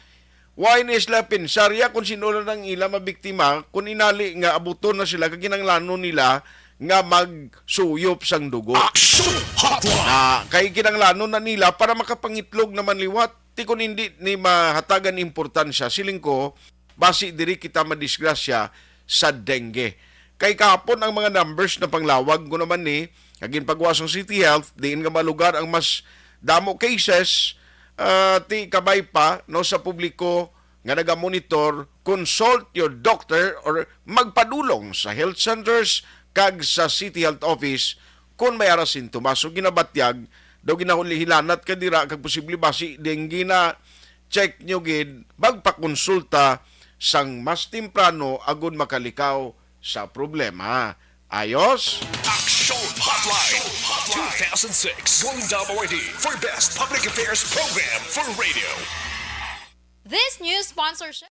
Why na sila pensarya kung sino na ng ila mabiktima, kung inali nga abuton na sila, kaginanglano nila, nga magsuyop sang dugo. Action Hotline. Kay kinanglano na nila para makapangitlog naman liwat. Ti kung hindi ni mahatagan importansya, siling ko, basi diri kita madisgrasya sa dengue. Kay kahapon ang mga numbers na panglawag ko naman ni, kagin pagwasong City Health, diin nga malugar ang mas damo cases, ti kabay pa no, sa publiko nga nagamonitor, consult your doctor or magpadulong sa health centers kag sa City Health Office kung may ara sintomas. So ginabatyag, daw ginahulihilanat ka dira, kag posible basi dengue na check nyo gid, magpakonsulta sang mas temprano agon makalikaw sa problema. Ayos? Action Hotline. 2006 Golden Dome Award for Best Public Affairs Program for Radio. This new sponsorship.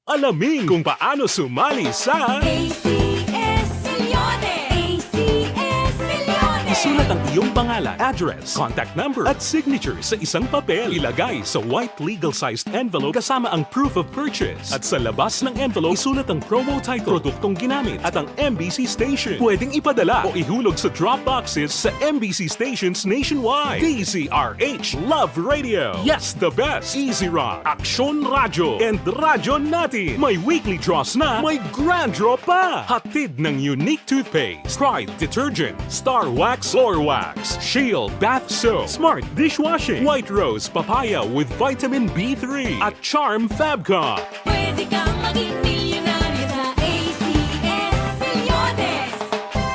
Alamin kung paano sumali sa ACS Milyones! ACS Milyones! Isulat ang iyong pangalan, address, contact number at signature sa isang papel. Ilagay sa white legal-sized envelope kasama ang proof of purchase. At sa labas ng envelope, isulat ang promo title, produktong ginamit at ang MBC station. Pwedeng ipadala o ihulog sa drop boxes sa MBC stations nationwide. DZRH Love Radio. Yes, the best. Easy Rock, Aksyon Radyo, and Radyo Natin. May weekly draws na, may grand draw pa. Hatid ng unique toothpaste, Pride Detergent, Star Wax Floor Wax, Shield Bath Soap, Smart Dishwashing, White Rose Papaya with Vitamin B3, at Charm Fabcon. Pwede kang maging milyonaryo sa ACS Milyones.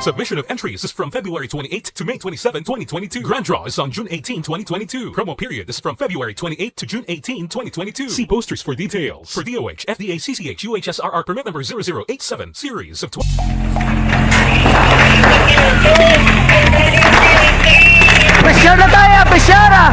Submission of entries is from February 28 to May 27, 2022. Grand draw is on June 18, 2022. Promo period is from February 28 to June 18, 2022. See posters for details. For DOH, FDA, CCH, UHSRR permit number 0087, series of 20. Besyara tayo! Besyara!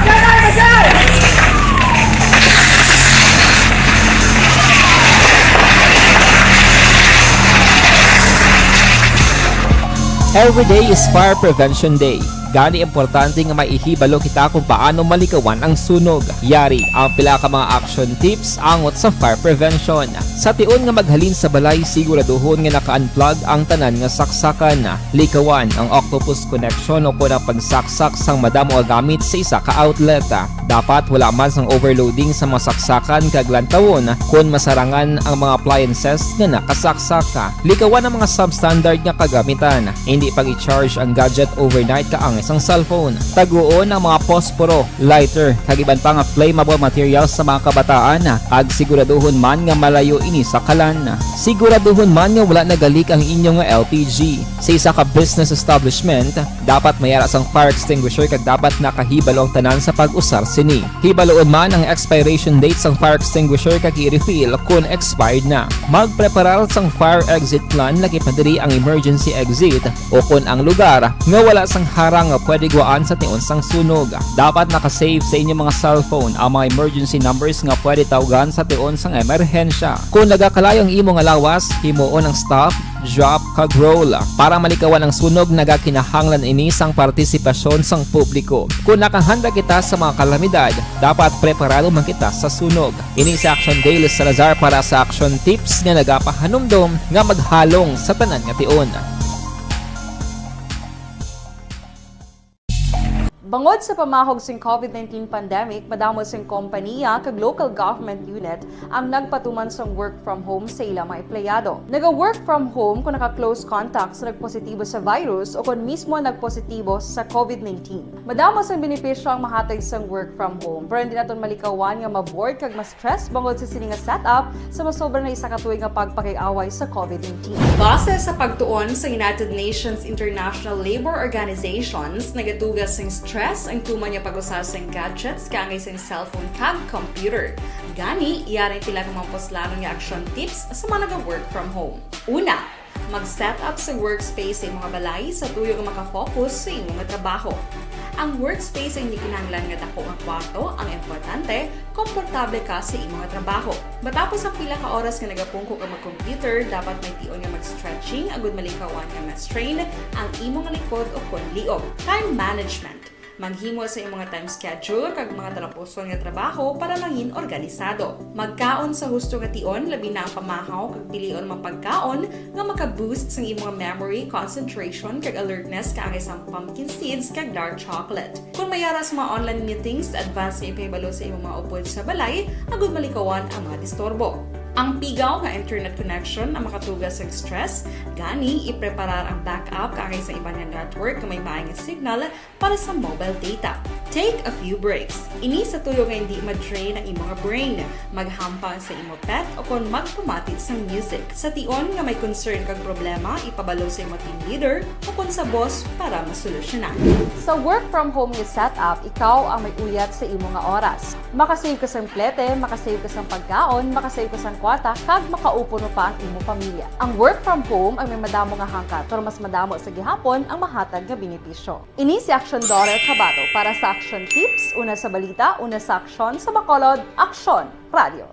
Every day is Fire Prevention Day. Gani importante nga maihibalo kita kung paano malikawan ang sunog. Yari ang pila ka mga action tips angot sa fire prevention. Sa tion nga maghalin sa balay, siguraduhon nga naka-unplug ang tanan nga saksakan. Likawan ang octopus connection o kung ang pagsaksak sang madamo gamit sa isa ka outlet. Dapat wala man sang overloading sa mga saksakan kag lantawon kung masarangan ang mga appliances nga nakasaksaka. Likawan ang mga substandard nga kagamitan. Hindi pag i-charge ang gadget overnight kaang isang cellphone. Taguon ang mga posporo, lighter, kag iban pa nga flammable materials sa mga kabataan. Ag siguraduhon man nga malayo ini sa kalan. Siguraduhon man nga wala nagalik ang inyong LPG. Sa isa ka business establishment, dapat mayara sang fire extinguisher kag dapat nakahibalo ang tanan sa pag-usar sini. Hibaloon man ang expiration date sang fire extinguisher kag i-refill kung expired na. Magpreparar sang fire exit plan lagi pa diri ang emergency exit o kung ang lugar nga wala sang harang nga pwede guaan sa tion sang sunog. Dapat nakasave sa inyong mga cellphone ang mga emergency numbers nga pwede tawagan sa tion sang emerhensya. Kung nagakalayo ang imong lawas, himuon ang stop, drop, kag roll. Para malikawan ang sunog, nagakinahanglan ini sang partisipasyon sang publiko. Kung nakahanda kita sa mga kalamidad, dapat preparado man kita sa sunog. Ini sa Action Daily Salazar para sa action tips nga nagapahanumdom nga maghalong sa tanan nga tion. Bangod sa pamahog sing COVID-19 pandemic, madamo sing kompanya kag local government unit ang nagpatuman sang work from home sa ilang mga empleyado. Naga-work from home kung naka-close contact sa nagpositibo sa virus o kung mismo nagpositibo sa COVID-19. Madamo sang benepisyo ang mahatag sang work from home, pero hindi naton malikawan nga ma-bored kag ma-stress bangod sa sini nga setup sa masobra na isa ka tuig nga pagpakiaway sa COVID-19. Base sa pagtuon sa United Nations International Labor Organizations, nagatugas sing stress ang tuman niya pag-usar sa gadgets kangay sa cellphone kag computer. Gani, iyaring pila ng mga poslanon nga action tips sa mga nag-work from home. Una, mag-set up sa workspace sa mga balay sa tuyo nga makafocus sa imong trabaho. Ang workspace ay hindi kinahanglan nga dako nga kwarto, ang importante, komportable ka sa imong trabaho. Matapos ang pila ka oras nga nagapungko ka mag-computer, dapat may tion nga mag-stretching agud malikawan nga ma-strain ang imong likod o kon liog. Time management. Maghimo sa imong time schedule kag mga talapuson nga trabaho para maging organisado. Magkaon sa husto nga tion, labi na ang pamahaw kag pilion mga pagkaon nga maka-boost sa imong memory, concentration kag alertness kaangay sang pumpkin seeds kag dark chocolate. Kung mayara sa mga online meetings, advance nga ipahibalo sa imong mga upod sa balay, agud malikawan ang mga disturbo. Ang pigaw nga internet connection ang makatugas sa stress, gani ipreparar ang backup kaangay sa ibang network nga may maayong signal para sa mobile data. Take a few breaks. Ini sa tuyo nga hindi ma-drain ang imong brain. Maghampang sa imong pet o kung magpumatid sa music. Sa tion nga may concern kag problema, ipabalo sa imong team leader o kung sa boss para masolusyonan. Sa work from home nga setup, ikaw ang may uyat sa imong nga oras. Makasave ka sa plete, makasave ka sa pagkaon, makasave ka sa kwata, kag makaupo mo pa ang imong pamilya. Ang work from home ay may madamo nga hangkat, pero mas madamo sa gihapon ang mahatag nga benepisyo. Ini si Action Daughter Cabato para sa Action Tips, una sa balita, una sa aksyon, sa Bacolod, Aksyon Radio.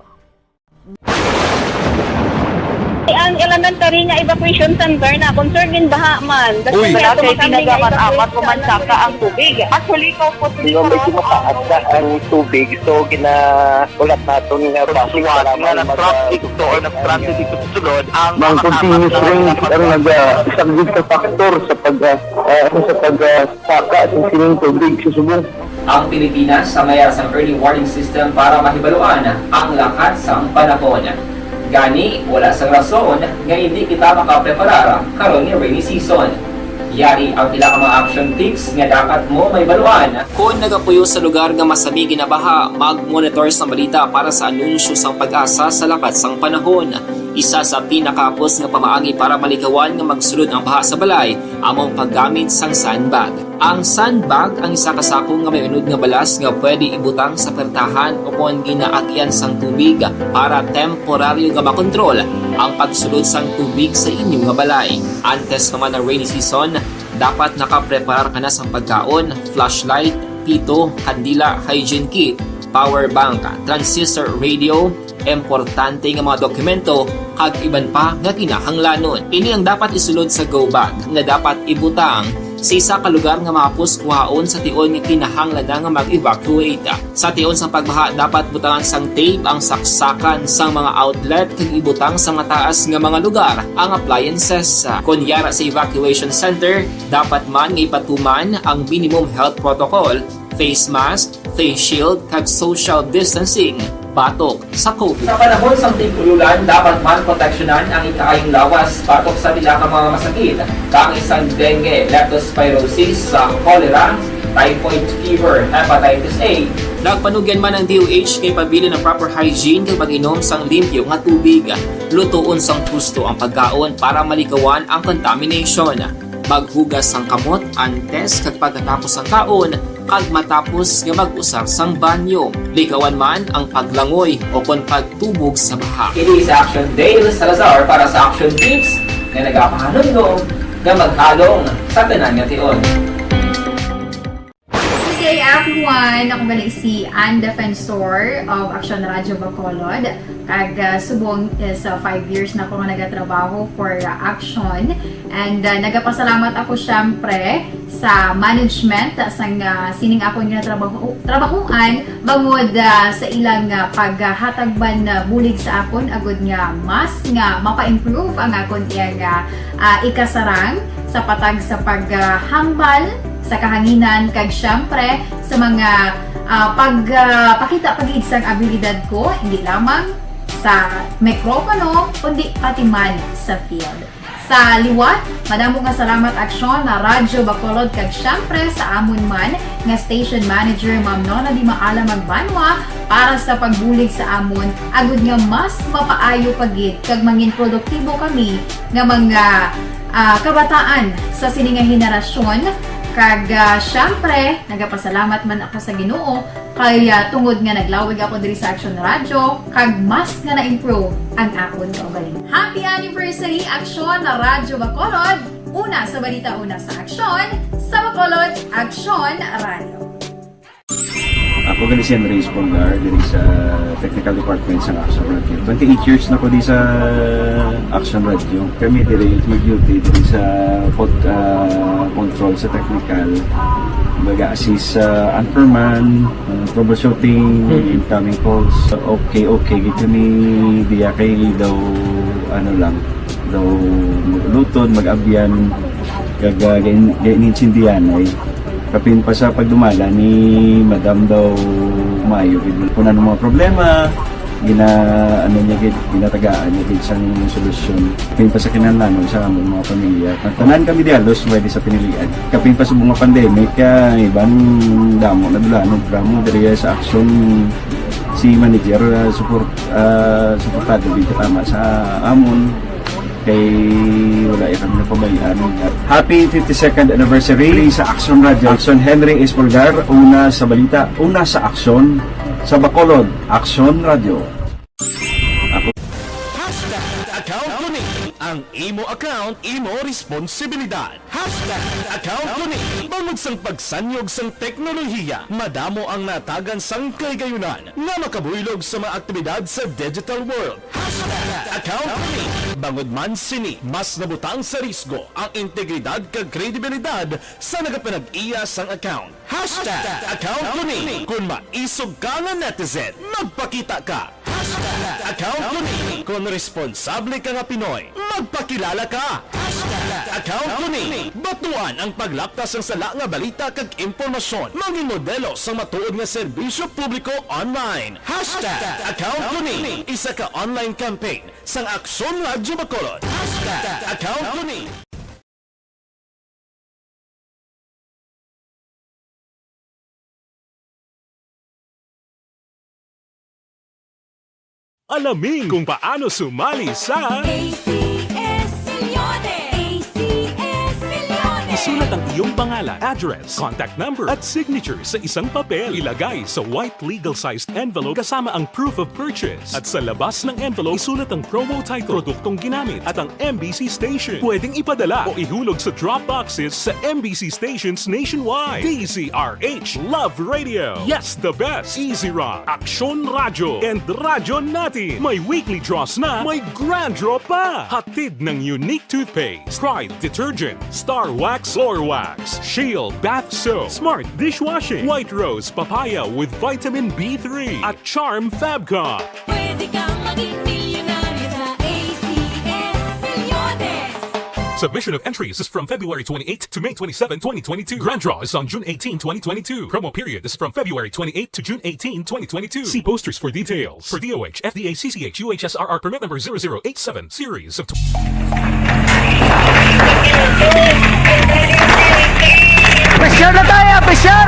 Ang elementary nga evacuation center na concern din baha man. Uy. Wala kay pinagamat-amat kumansaka ang tubig. Actually, ko po Hindi mo medyo mataas na ang tubig. So, ulat natin nga basiwala nga ng traffic to or ng traffic dito sa sulod. Ang continuous rain ang isang good factor sa pagsaka at sining tubig sa subong. Ang Pilipinas sa mayroon sa early warning system para mahibaluan ang lakas ng panahon. Gani, wala sa rason nga hindi kita makapreparar karon ni rainy season. Yari ang pila ka mga action tips nga dapat mo may baluan. Kung nagapuyo sa lugar nga masabi ginabaha, mag-monitor sa balita para sa anunsyo sang pag-asa sa lakas sang panahon. Isa sa pinakapos nga pamaagi para malikawan nga magsulod ang baha sa balay, among paggamit sang sandbag. Ang sandbag ang isa kasakong nga may unod nga balas nga pwede ibutang sa pertahan upon ginaagyan sang tubig para temporaryo nga makontrol ang pagsulod sang tubig sa inyong nga balay. Antes naman ng rainy season, dapat nakapreparar ka na sang pagkaon, flashlight, pito, kandila, hygiene kit, power bank, transistor radio, importante nga mga dokumento kag iban pa nga kinahanglanon. Ini ang dapat isulod sa go bag nga dapat ibutang sa isa ka lugar nga mapus kuhaon sa tion nga kinahanglan nga mag-evacuate. Sa tion sa pagbaha dapat butangan sang tape ang saksakan sang mga outlet kag ibutang sa mataas nga mga lugar ang appliances. Kunyara sa evacuation center, dapat man nga ipatuman ang minimum health protocol, face mask, face shield kag social distancing batok sa COVID. Sa panahon sa tigululan, dapat man proteksyonan ang ikaayong lawas batok sa pila ka mga masakit, kang isang dengue, leptospirosis, cholera, typhoid fever, hepatitis A. Nagpanugyan man ang DOH kay pabili ng proper hygiene kay pag-inom sang limpyo nga tubig. Lutuon sang gusto ang pagkaon para malikawan ang contamination. Maghugas sang kamot antes kag pagkatapos ang kaon kag matapos nga mag-usar sang banyo. Likawan man ang paglangoy o kon pagtubog sa baha. Kini sa Action Dale Salazar para sa Action Tips nga nagapahanundong nga maghalong sa tanan nga tion. Good day everyone! Ako gali si Ann Defensor of Action Radio Bacolod. Kag subong is 5 years na ako nga nagatrabaho for Action. And nagapasalamat ako syempre sa management sang sining ako nga trabahuan bangod sa ilang paghatagban bulig sa akon agud nga mas nga mapa-improve ang akon nga ikasarang sa patag sa paghambal sa kahanginan kag syempre sa mga pakita pag-iid sang abilidad ko hindi lamang sa mikropono kundi pati man sa field. Sa liwat, madamo nga salamat Aksyon na Radyo Bacolod kag syempre sa amon man nga station manager Ma'am Nona Di Maala Magbanwa para sa pagbulig sa amon agud nga mas mapaayo pagid kag mangin produktibo kami nga mga kabataan sa sining nga henerasyon. Kag syempre, nagapasalamat man ako sa Ginoo kay tungod nga naglawig ako diri sa Action Radio kag mas nga na-improve ang akon kaugalingon. Happy anniversary Action na Radyo Bacolod! Una sa balita, una sa Action, sa Bacolod, Action Radio. Ako gali si Andres Polgar diri sa Technical Department sa Action Radio. 28 years na ko di sa Action Radio. Kami diri mag-duty diri sa control sa technical. Mag-assist sa anchorman, troubleshooting, incoming calls. Okay, gito ni diya kay daw lutod, mag-abyan, ganinsindihan ay kapin pa sa pagdumala ni Madam daw Mayo kung ano mga problema ginatagaan niya isang solusyon kapin pa sa kinalanon sa among mga pamilya tanan kami dialos pwede sa pinilian kapin pa sa mga pandemic ibang damo na dulanon programo diri sa Action si manager suportado dito tama sa amon kay wala kami napabayaan. Happy 52nd anniversary sa Action Radio. Action Henry Espolgar, una sa balita, una sa Action, sa Bacolod, Action Radio. Account Kuning. Ang imo account, imo responsibilidad. Account Kuning. Bangod sang pagsanyog sang teknolohiya, madamo ang natagan sang kaygayunan nga makabuylog sa mga aktibidad sa digital world. Account Kuning. Bangod man sini, mas nabutang sa risgo ang integridad kag kredibilidad sa nagapanag-iya sang account. Hashtag account ko ni. Kung maisog ka nga netizen, magpakita ka. Hashtag account ko ni. Kung responsable ka nga Pinoy, magpakilala ka. Hashtag account ko ni. Batuan ang paglaptas ng sala nga balita kag impormasyon. Mangin modelo sa matuod nga serbisyo publiko online. Hashtag account ko ni. Isa ka online campaign sang Aksyon Radyo Bacolod. Hashtag account ko ni. Alamin kung paano sumali sa ACS Milyones! ACS Milyones! Isulat ang iyong pangalan, address, contact number at signature sa isang papel. Ilagay sa white legal-sized envelope kasama ang proof of purchase. At sa labas ng envelope, isulat ang promo title, produktong ginamit at ang MBC station. Pwedeng ipadala o ihulog sa drop boxes sa MBC stations nationwide. DZRH Love Radio. Yes, the best. Easy Rock, Aksyon Radyo, and Radyo Natin. May weekly draws na, may grand draw pa. Hatid ng unique toothpaste, Pride Detergent, Star Wax Floor Wax, Shield Bath Soap, Smart Dishwashing, White Rose Papaya with Vitamin B3, at Charm Fabcon. Pwede kang maging milyonaryo sa ACS Milyones! Submission of entries is from February 28 to May 27, 2022. Grand draw is on June 18, 2022. Promo period is from February 28 to June 18, 2022. See posters for details. For DOH, FDA, CCH, UHSRR permit number 0087, series of... Pressure na tayo! Pressure!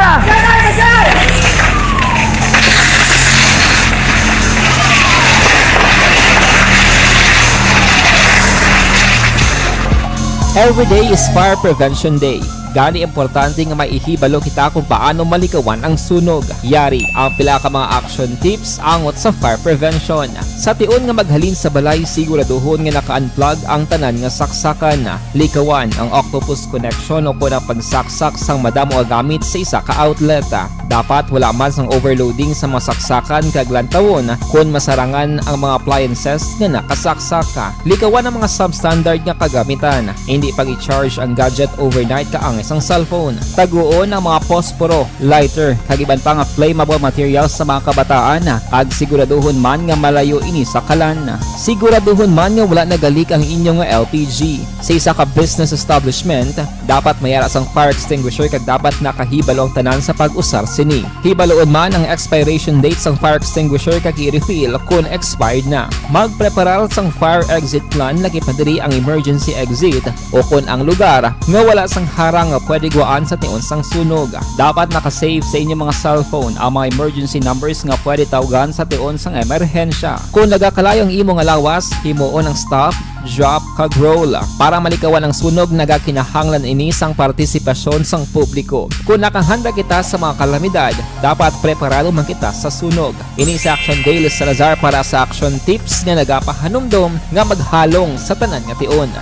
Every day is Fire Prevention Day. Gani importante nga maihibalo kita kung paano malikawan ang sunog. Yari ang pila ka mga action tips angot sa fire prevention. Sa tion nga maghalin sa balay, siguraduhon nga naka-unplug ang tanan nga saksakan. Likawan ang octopus connection o kung ang pagsaksak sang madamo nga gamit sa isa ka outlet. Dapat wala man sang overloading sa mga saksakan kag lantawon kung masarangan ang mga appliances nga nakasaksaka. Likawan ang mga substandard nga kagamitan. Hindi pag i-charge ang gadget overnight kaang isang cellphone. Taguon ang mga posporo, lighter, kag iban pa nga flammable materials sa mga kabataan. Ag siguraduhon man nga malayo ini sa kalan. Siguraduhon man nga wala nagalik ang inyong LPG. Sa isa ka business establishment, dapat mayara sang fire extinguisher kag dapat nakahibalo ang tanan sa pag-usar sini. Hibaloon man ang expiration date sang fire extinguisher kag i-refill kung expired na. Magpreparar sang fire exit plan lagi pa diri ang emergency exit o kung ang lugar nga wala sang harang nga pwede guaan sa tion sang sunog. Dapat nakasave sa inyong mga cellphone ang mga emergency numbers nga pwede tawagan sa tion sang emerhensya. Kung nagakalayo ang imong alawas, himuon ang stop, drop, kag roll. Para malikawan ang sunog, nagakinahanglan ini sang partisipasyon sang publiko. Kung nakahanda kita sa mga kalamidad, dapat preparado man kita sa sunog. Ini sa Action Daily Salazar para sa action tips nga nagapahanumdom nga maghalong sa tanan nga tion.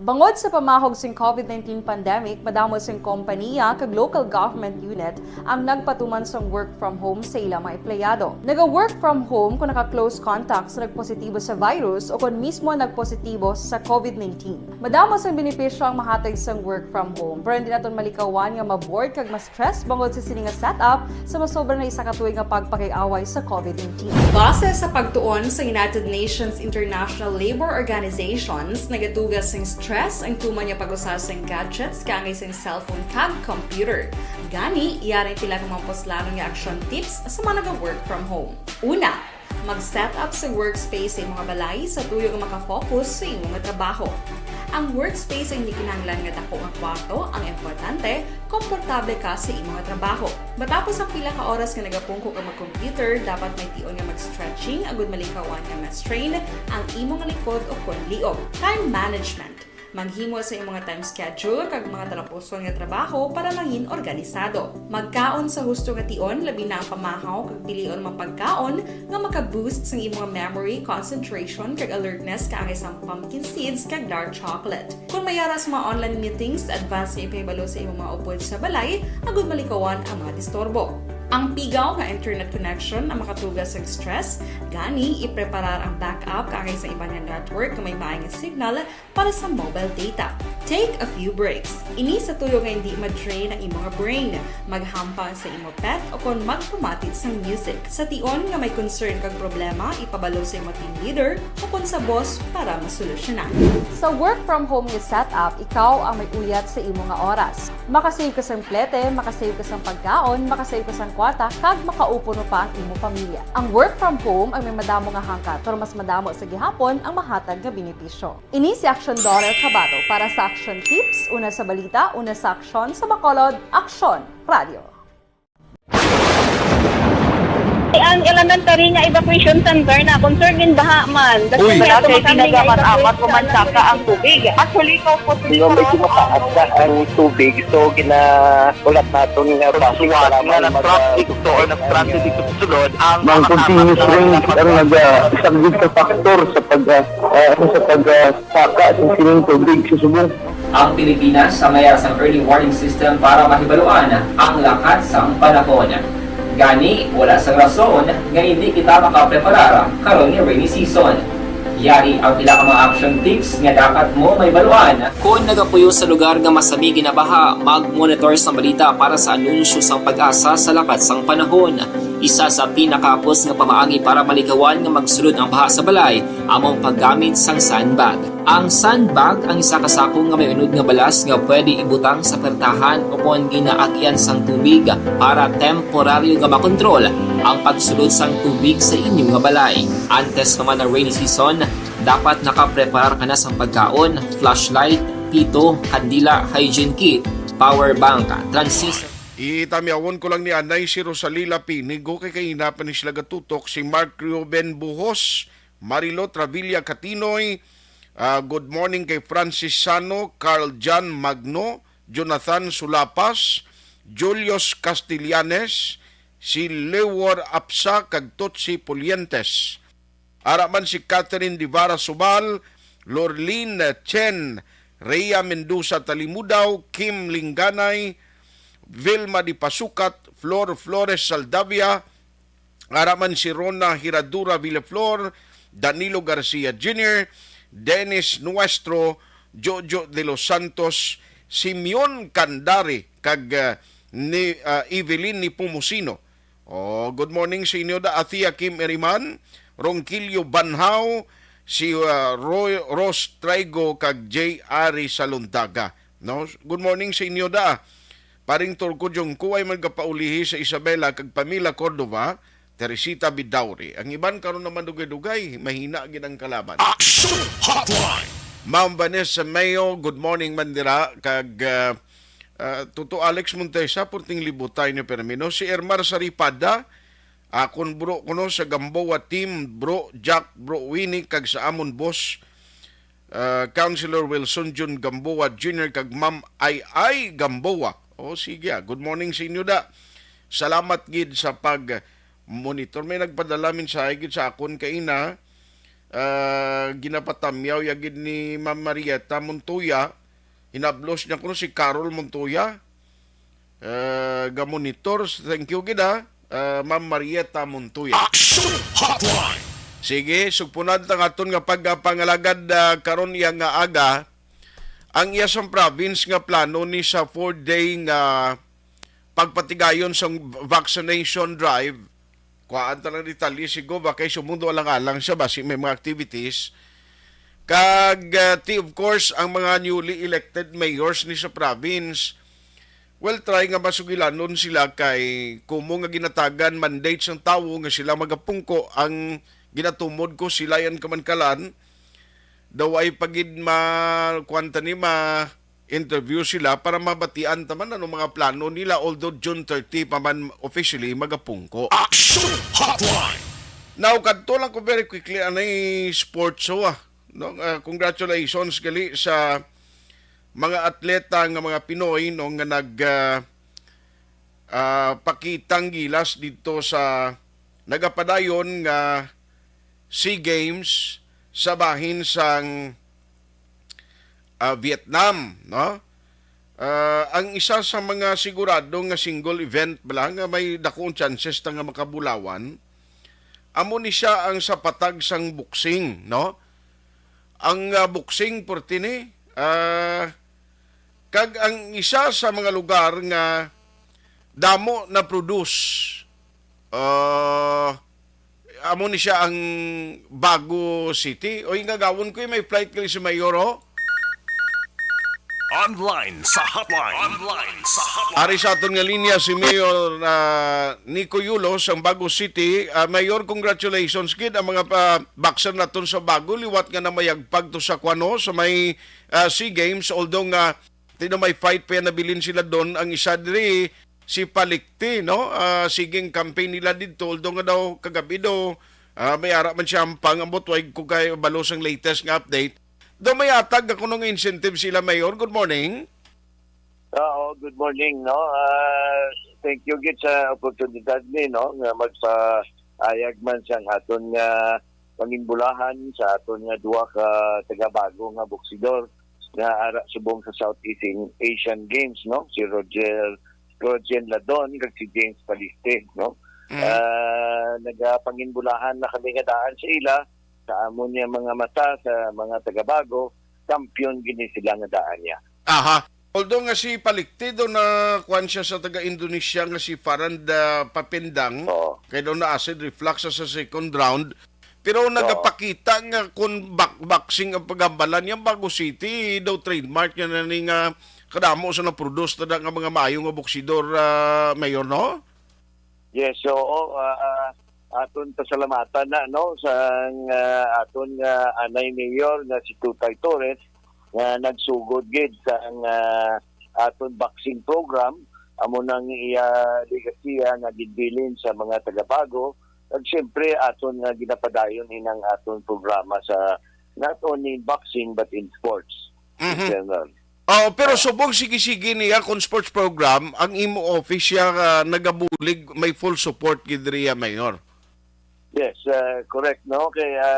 Bangod sa pamahog sing COVID-19 pandemic, madamo sing kompanya kag local government unit ang nagpatuman sang work from home sa ilang mga empleyado. Naga-work from home kung naka-close contact sa nagpositibo sa virus o kung mismo nagpositibo sa COVID-19. Madamo sang benepisyo ang mahatag sang work from home, pero hindi naton malikawan nga maboard kag ma-stress bangod sa sini nga setup sa masobra na isa ka tuig nga pagpakiaway sa COVID-19. Base sa pagtuon sa United Nations International Labour Organizations, nagatugas sing stress ang tuman niya pag-usar sa gadgets kangay sa cellphone kag computer. Gani, iyaring pila ng mga poslanong nga action tips sa mga nag-work from home. Una, mag-set up sa workspace sa mga balay sa tuyo nga makafocus sa imong trabaho. Ang workspace ay hindi kinahanglan nga dako ang kwarto, ang importante, komportable ka sa imong trabaho. Matapos ang pila ka oras nga nagapungko ka mag-computer, dapat may tion nga mag-stretching agud malikawan nga ma-strain ang imong likod o kon liog. Time management. Maghimo sa imong time schedule kag mga talapuson nga trabaho para langin organisado. Magkaon sa husto nga tion, labi na ang pamahaw kag pilion mga pagkaon nga maka-boost sa imong memory, concentration kag alertness kaangay sang pumpkin seeds kag dark chocolate. Kung mayaras mga online meetings, advance nga ipahibalo sa imong mga upod sa balay agud malikawan ang mga disturbo. Ang pigaw nga internet connection ang makatugas sa stress, gani ipreparar ang backup kaagay sa iba nga network nga may maayong signal para sa mobile data. Take a few breaks. Ini sa tuyo nga hindi ma-drain ang imong brain, maghampa sa imo pet o kon magpumatid sa music. Sa tion nga may concern kag problema, ipabalo sa imo team leader o kon sa boss para masolusyonan. Sa work from home nga setup, ikaw ang may uyat sa imo nga oras. Makasave ka sa plete, makasave ka sa pagkaon, makasave ka sa kwarta, kag makaupo no pa ang imo pamilya. Ang work from home ay may madamo nga hangkat, pero mas madamo sa gihapon ang mahatag nga benepisyo. Ini si Action Dollar Kabato para sa Action Tips, una sa balita, una sa aksyon sa Bacolod, Action Radio. Ang elementary nga evacuation center na concern din baha man. Kasi kaya pinagamat-amat kumansaka ang tubig. Actually, ko po medyo mataas na ang tubig. So, ginaulat natin nga basiwala nga ng traffic to or nag-transit dito sa sulod. Ang continuous rain ang isang good factor sa pagsaka at sining tubig sa subong. Ang Pilipinas sa mayroon sa early warning system para mahibaluan ang lakas sa panahon. Gani, wala sa rason nga hindi kita makapreparar karon ni rainy season. Yari ang pila ka mga action tips nga dapat mo may baluan. Kung nagapuyo sa lugar nga masami ginabaha, mag-monitor sa balita para sa anunsyo sang pag-asa sa lakat sang panahon. Isa sa pinakapos nga pamaagi para malikawan nga magsulod ang baha sa balay, among paggamit sang sandbag. Ang sandbag ang isa kasakong nga may unod nga balas nga pwede ibutang sa pertahan upon ginaagyan sang tubig para temporaryo nga makontrol ang pagsulod sang tubig sa inyong nga balay. Antes naman ng rainy season, dapat nakapreparar ka na sang pagkaon, flashlight, pito, kandila, hygiene kit, power bank, transistor. Itamyawon ko lang ni Anay si Rosalila Pinigo kay kahinapan ni sila gatutok si Mark Ruben Buhos, Marilo Travilla Catinoy, good morning kay Francis Sano, Carl Jan Magno, Jonathan Sulapas, Julius Castellanes, si Lewor Apsa kag Totsi Pulientes. Araman si Catherine Divara Subal, Lorlin Chen, Rhea Mendoza Talimudaw, Kim Linganay, Vilma Di Pasukat, Flor Flores Saldavia, araman si Rona Hiradura Villaflor, Danilo Garcia Jr., Dennis Nuestro, Jojo de los Santos, Simeon Candari, kag Evelyn Nipumusino. Good morning sa inyo da Athia Kim Eriman, Ronquillo Banhao, si Ros Traigo, kag J. Ari Saluntaga. No? Good morning sa inyo da. Paring Turco Jong kuway magkapaulihi sa Isabela kag Pamila Cordova, Teresita Bidauri. Ang iban karon naman dugay-dugay, mahina gid ang kalaban. Action Hotline. Ma'am Vanessa Mayo, good morning mandira kag Tuto Alex Montesa purting libutay ni Permino, si Ermar Saripada, akon bro kuno sa Gamboa team, bro Jack, bro Winnie kag sa amon boss Councilor Wilson Jun Gamboa Jr. kag Ma'am Ay Gamboa. Sige, good morning sa inyo da. Salamat gid sa pag-monitor. May nagpadala min sa gid sa akon kaina. Ginapatamyaw yagid ni Ma'am Marieta Montoya. Hinablos niya kuno si Carol Montoya. Ga-monitor. Thank you gid Ma'am Marieta Montoya. Action Hotline. Sige, sugpunad tang aton nga pagpangalagad karon iya nga aga. Ang iyasang province nga plano ni sa 4-day nga pagpatigayon sa vaccination drive, kuhaan talang detalye sigo ba kay sumundo alang-alang siya ba may mga activities. Kag of course ang mga newly elected mayors ni sa province, well try nga masugilanon sila kay kumo nga ginatagan mandate sang tawo nga sila magapungko ang ginatumod ko sila yan kamankalan. Daw ay pagid kwanta ni interview sila para mabatian taman ano mga plano nila, although June 30 pa man officially magapungko. Action Hotline. Now kadto lang ko very quickly anay sports show no, congratulations gali sa mga atleta nga mga Pinoy no nga pakitang gilas dito sa nagapadayon nga SEA Games sa bahin sang Vietnam, no? ang isa sa mga sigurado nga single event bala nga may dakong chances na nga makabulawan, amo ni siya ang sa patag sang boxing, no? Ang boxing portini, kag ang isa sa mga lugar nga damo na produce, amo ni siya ang Bago City. O yung gagawin ko may flight kali si Mayor, oh. Online sa hotline. Ari sa aton nga linya si Mayor Nico Yulos ang Bago City. Mayor, congratulations kid ang mga boxer naton sa Bago, liwat nga na mayagpag to sa kwano sa may SEA Games, although nga tino may fight pa nabilin sila doon. Ang isa diri si Palikti, no? Siging campaign nila dito, although nga daw kagabi daw may ara man siya ang pangambot, wag ko kay balos ang latest nga update. Do may atag ako nung incentive sila, Mayor. Good morning. Oo, good morning, no? Thank you gid sa oportunidad ni, no, nga magpaayag man sa aton nga panginbulahan sa aton nga duha ka taga-Bago nga boksidor nga ara subong sa Southeast Asian Games, no? Si Roger Ladon kag si James Paliste, no? Nagapanginbulahan na kami nga daan sa ila sa amon niya mga mata sa mga taga-Bago, kampiyon gini sila nga daan niya. Aha. Although nga si Palikti do na kwan siya sa taga-Indonesia nga si Faranda Papindang, kaya daw na acid reflux sa second round, pero nagapakita nga kung boxing ang pagambalan niya Bago City, daw trademark niya na ni nga kadamo sa na-produce na nga mga maayong nga boksidor, Mayor, no? Yes, so aton pasalamatan na, no, sa aton nga anay mayor na si Tutay Torres nga nagsugod gid sa aton boxing program, amo nang iya ligasiya nga gidbilin sa mga taga-Bago, ag syempre aton nga ginapadayon inang aton programa sa not only in boxing but in sports. In general. Pero subong sige-sige niya kung sports program, ang imo office siya nagabulig, may full support gid riya, Mayor. Yes, correct, no? Kaya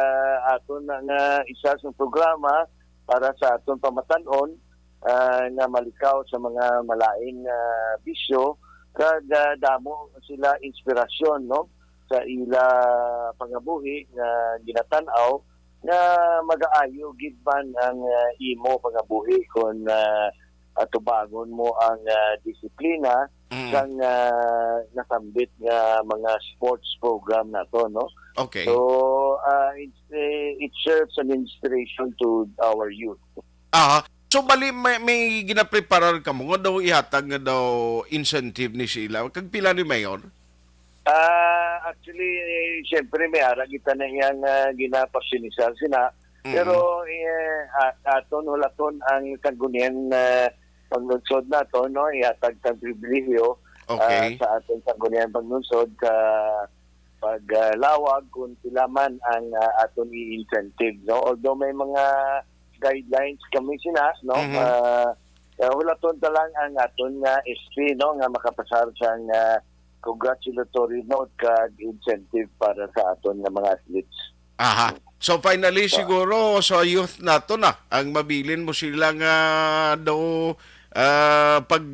aton nga isa sa programa para sa aton pamatanon nga malikaw sa mga malaing bisyo, kag damo sila inspirasyon, no, sa ila pangabuhi nga ginatan-aw nga mag-aayo gid man ang imo pangabuhi kung atubangon mo ang disiplina sang nasambit nga mga sports program na to, no? Okay. So it serves an inspiration to our youth. So bali may ginapreparar ka mo nga daw ihatag nga daw incentive ni sila. Kag pila ni Mayor? Actually, syempre may ara kita na iyang ginapasinisal sina. Pero aton hulaton ang kagunian paglunsod na to, no, ihatag tang pribilehyo sa aton kagunian paglunsod ka paglawag kung sila man ang aton i-incentive, no. Although may mga guidelines kami sina, no, hulaton ta lang ang aton nga SP, no, nga makapasar sa congratulatory note kag incentive para sa aton nga mga athletes. Aha. So finally siguro sa youth nato na ang mabilin mo sila nga daw pag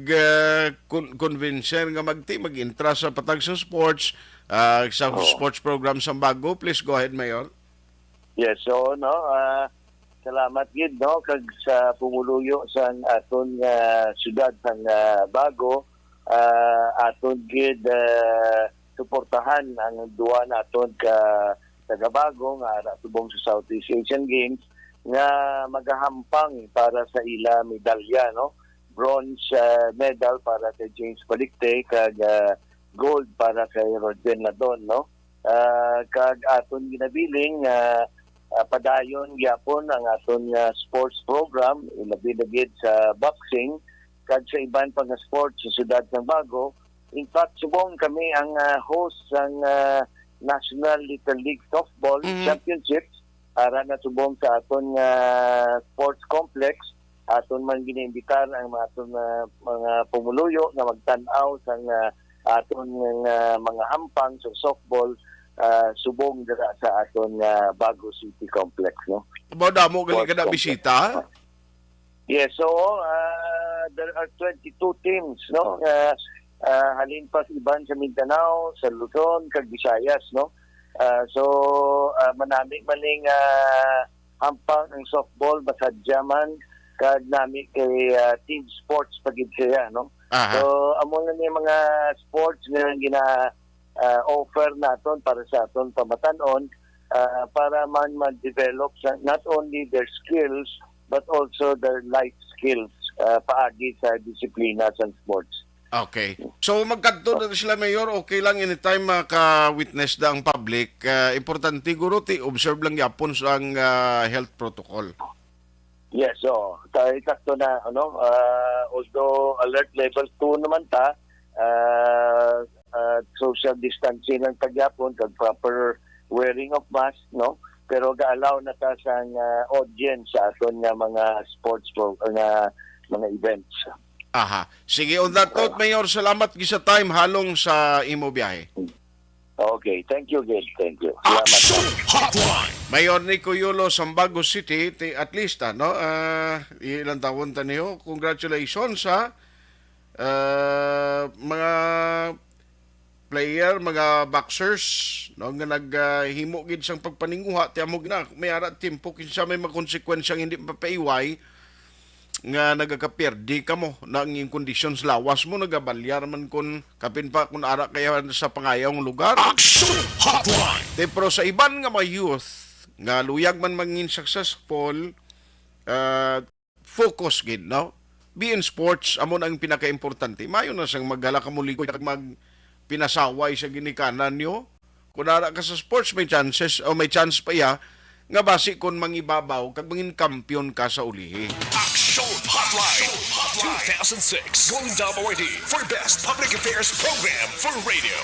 convince nga mag-intra sa patag sa sports, sa sports program sa Bago. Please go ahead, Mayor. Yes, so no, salamat gid, no, kag sa pumuluyo sa aton syudad sang Bago, aton gid suportahan ang duwa naton ka taga-Bago nga subong sa Southeast Asian Games nga magahampang para sa ila medalya, no, bronze medal para kay James Palikte kag gold para kay Roger Ladon, no. Kag aton ginabiling padayon gyapon ang aton sports program ilabi na gid sa boxing kag sa iban pang sports sa siyudad ng Bago. In fact, subong kami ang host ng National Little League Softball Championships ara na subong sa aton sports complex. Aton man giniimbitar ang aton mga pumuluyo na magtan-aw sa aton mga hampang sa softball subong dira sa aton Bago City Complex, no. Damo gali ka na bisita? Yes, so there are 22 teams, no? Halin pa sa iban sa Mindanao, sa Luzon, kag Visayas, no? Manami maning hampang ang softball basadya man kag nami kay team sports pagid siya, no? So amo na ni mga sports nga offer naton para sa aton pamatanon para man develop not only their skills but also their life skills paagi sa disiplina sa sports. Okay. So magkadto na sila, Mayor, okay lang anytime maka-witness da ang public. Importante guro ti observe lang yapon sa ang health protocol. Yes, so sakto na although alert level 2 naman ta, social distancing ang pagyapon kag proper wearing of mask, no? Pero ga-allow na ta sa audience sa aton nga mga sports nga mga events. Aha. Sige, on that note, Mayor, salamat sa time halong sa imo biyahe. Okay, thank you, Gil. Thank you. Salamat. Mayor Nico Yulo, Sambago City, at least, ilang taon ta niyo. Congratulations sa mga player, mga boxers, no, nga naghimo gid sang pagpaninguha, tiamog na, may ara timpo, kinsa may makonsekwensyang hindi mapaiway, nga nagakaperdi ka mo na ang conditions lawas mo nagabalyar man kun kapin pa kung ara kaya sa pangayang lugar. Action Hotline. Pero sa iban nga mga youth nga luyag man mangin successful, focus gid, no? Be in sports amo na ang pinaka-importante. Mayo na sang maghala ka mo ligoy kag mag pinasaway sa ginikanan nyo. Kung ara ka sa sports may chances o may chance pa ya nga basi kon mangibabaw kag mangin kampiyon ka sa ulihi. Action Hotline 2006 Golden Dome Awardee for Best Public Affairs Program for Radio.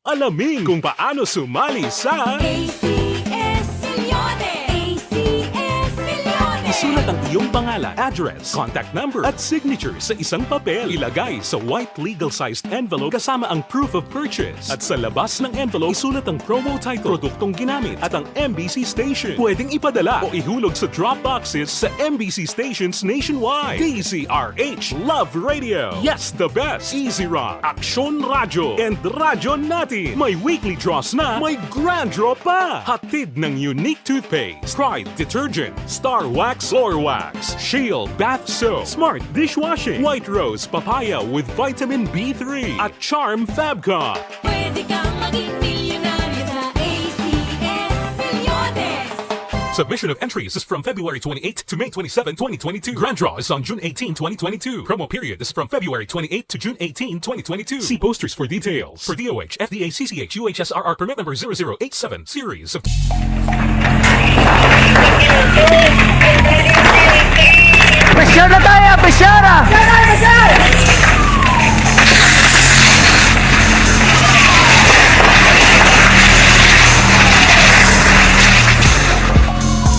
Alamin kung paano sumali sa ACS Milyones! ACS Milyones! Isulat ang iyong pangalan, address, contact number at signature sa isang papel. Ilagay sa white legal-sized envelope kasama ang proof of purchase. At sa labas ng envelope, isulat ang promo title, produktong ginamit at ang MBC station. Pwedeng ipadala o ihulog sa drop boxes sa MBC stations nationwide. DZRH Love Radio. Yes, the best. Easy Rock, Aksyon Radyo, and Radyo Natin. May weekly draws na, may grand draw pa. Hatid ng unique toothpaste, Pride Detergent, Star Wax Floor Wax, Shield Bath Soap, Smart Dishwashing, White Rose Papaya with Vitamin B3, at Charm Fabcon. Pwede kang maging milyonaryo sa ACS Milyones! Submission of entries is from February 28 to May 27, 2022. Grand draw is on June 18, 2022. Promo period is from February 28 to June 18, 2022. See posters for details. For DOH, FDA, CCH, UHSRR permit number 0087, series of... Pressure na tayo! Pressure!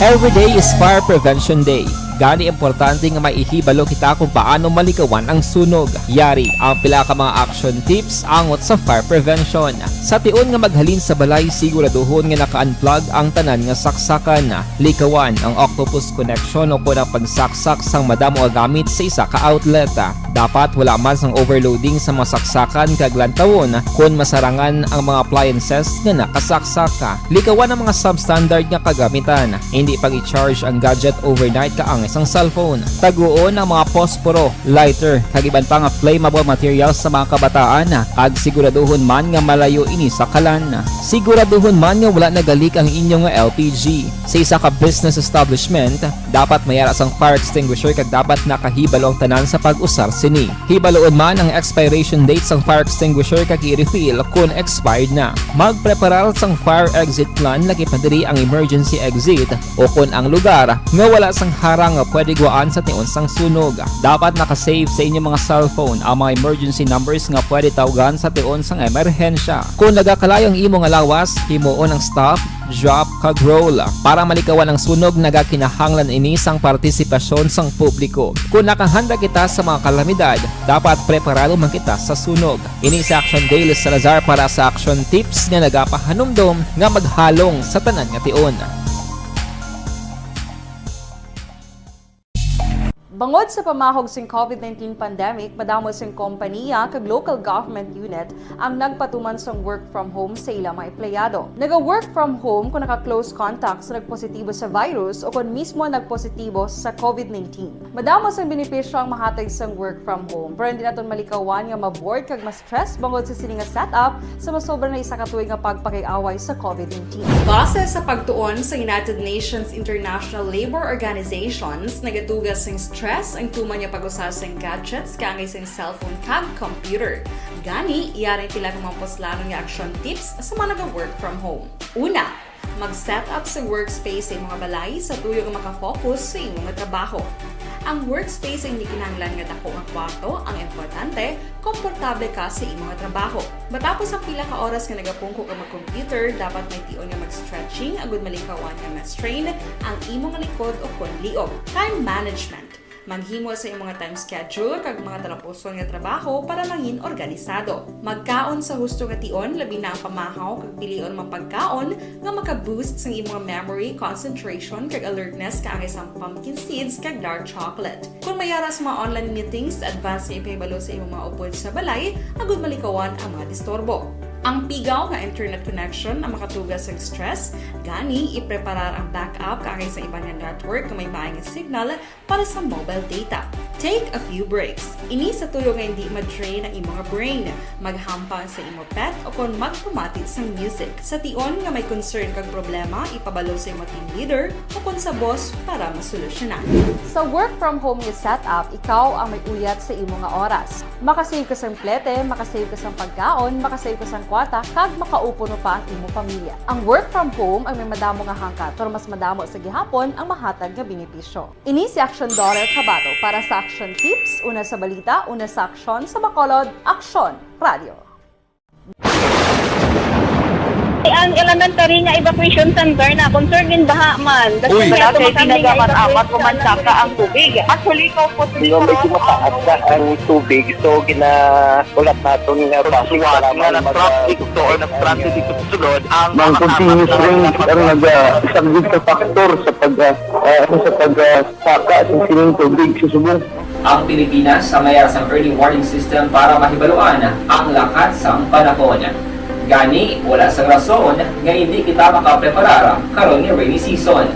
Every day is Fire Prevention Day. Gani importante nga maihibalo kita kung paano malikawan ang sunog. Yari ang pila ka mga action tips angot sa fire prevention. Sa tion nga maghalin sa balay, siguraduhon nga naka-unplug ang tanan nga saksakan. Likawan ang octopus connection o kung ang pagsaksak sang madamo nga gamit sa isa ka outlet. Dapat wala man sang overloading sa mga saksakan kag lantawon kung masarangan ang mga appliances nga nakasaksaka. Likawan ang mga substandard nga kagamitan. Hindi pag i-charge ang gadget overnight kaang isang cellphone. Taguon ang mga posporo, lighter, kag iban pa nga flammable materials sa mga kabataan. Ag siguraduhon man nga malayo ini sa kalan. Siguraduhon man nga wala nagalik ang inyong LPG. Sa isa ka business establishment, dapat mayara sang fire extinguisher kag dapat nakahibalo ang tanan sa pag-usar sini. Hibaloon man ang expiration date sang fire extinguisher kag i-refill kung expired na. Magpreparar sang fire exit plan lagi pa diri ang emergency exit o kung ang lugar nga wala sang harang nga pwede guaan sa tion sang sunog. Dapat nakasave sa inyong mga cellphone ang mga emergency numbers nga pwede tawagan sa tion sang emerhensya. Kung nagakalayo ang imong lawas, himuon ang staff drop kag roll. Para malikawan ang sunog, nagakinahanglan ini sang partisipasyon sang publiko. Kung nakahanda kita sa mga kalamidad, dapat preparado man kita sa sunog. Ini sa Action Dale Salazar para sa Action Tips nga nagapahanumdom nga maghalong sa tanan nga tion. Bangod sa pamahog sing COVID-19 pandemic, madamo sing kompanya kag local government unit ang nagpatuman sang work from home sa ilang mga empleyado. Naga-work from home kung naka-close contact sa nagpositibo sa virus o kung mismo nagpositibo sa COVID-19. Madamo sang benepisyo ang mahatag sang work from home, pero hindi naton malikawan nga ma-bored kag ma-stress bangod sa sini nga setup sa masobra na isa ka tuig nga pagpakiaway sa COVID-19. Base sa pagtuon sa United Nations International Labour Organizations, nagatugas sing stress ang tuman niya pag-usar sa gadgets kangay sa cellphone kag computer. Gani, iyaring pila ng mga poslano nga action tips sa mga nag-work from home. Una, mag-set up sa workspace sa mga balay sa tuyo nga makafocus sa inyong mga trabaho. Ang workspace ay hindi kinahanglan nga dako nga kwarto, ang importante, komportable ka sa imong nga trabaho. Matapos ang pila ka oras nga nagapungko ka mag-computer, dapat may tion nga mag-stretching agud malikawan nga ma-strain ang imong likod o konliog. Time management. Maghimo sa imong mga time schedule kag mga talapuson nga trabaho para mangin organisado. Magkaon sa husto nga tion, labi na ang pamahaw kag pilion mapagkaon nga maka-boost sa imong memory, concentration kag alertness kaangay sa pumpkin seeds kag dark chocolate. Kung mayara sa mga online meetings, advance sa ipahibalo sa imong mga upod sa balay, agud malikawan ang mga disturbo. Ang pigaw nga internet connection ang makatugas sa stress, gani ipreparar ang backup kaangay sa ibang nga network nga may maayong signal para sa mobile data. Take a few breaks. Ini sa tuyo nga hindi ma-drain ang imong brain, maghampang sa imong pet o kung magpumati sa music. Sa tion nga may concern kag problema, ipabalo sa imong team leader o kung sa boss para masolusyonan. Sa work from home nga setup, ikaw ang may uyat sa imong nga oras. Makasave ka sa plete, makasave ka sa pagkaon, makasave ka sa kwata, kag makaupo no pa ang imong pamilya. Ang work from home ay may madamo nga hangkat, pero mas madamo sa gihapon ang mahatag nga benepisyo. Ini si Action Daughter Cabato para sa Action Tips, una sa balita, una sa aksyon sa Bacolod, Action Radio. Ang elementary nga evacuation center na concern din baha man. Uy, Kasi pinagamat-amat kumansaka ang tubig. Actually, ko po medyo mataas na ang tubig. So, ginaulat natin nga pasiwala nga ng traffic to or ng traffic dito sa sulod. Ang continuous rain ang nag-isang factor sa pagsaka sa sining tubig sa subong. Ang Pilipinas sa mayroon sa early warning system para mahibaluan ang lakas sa panahon. Gani, wala sa rason nga hindi kita makapreparar karon ni rainy season.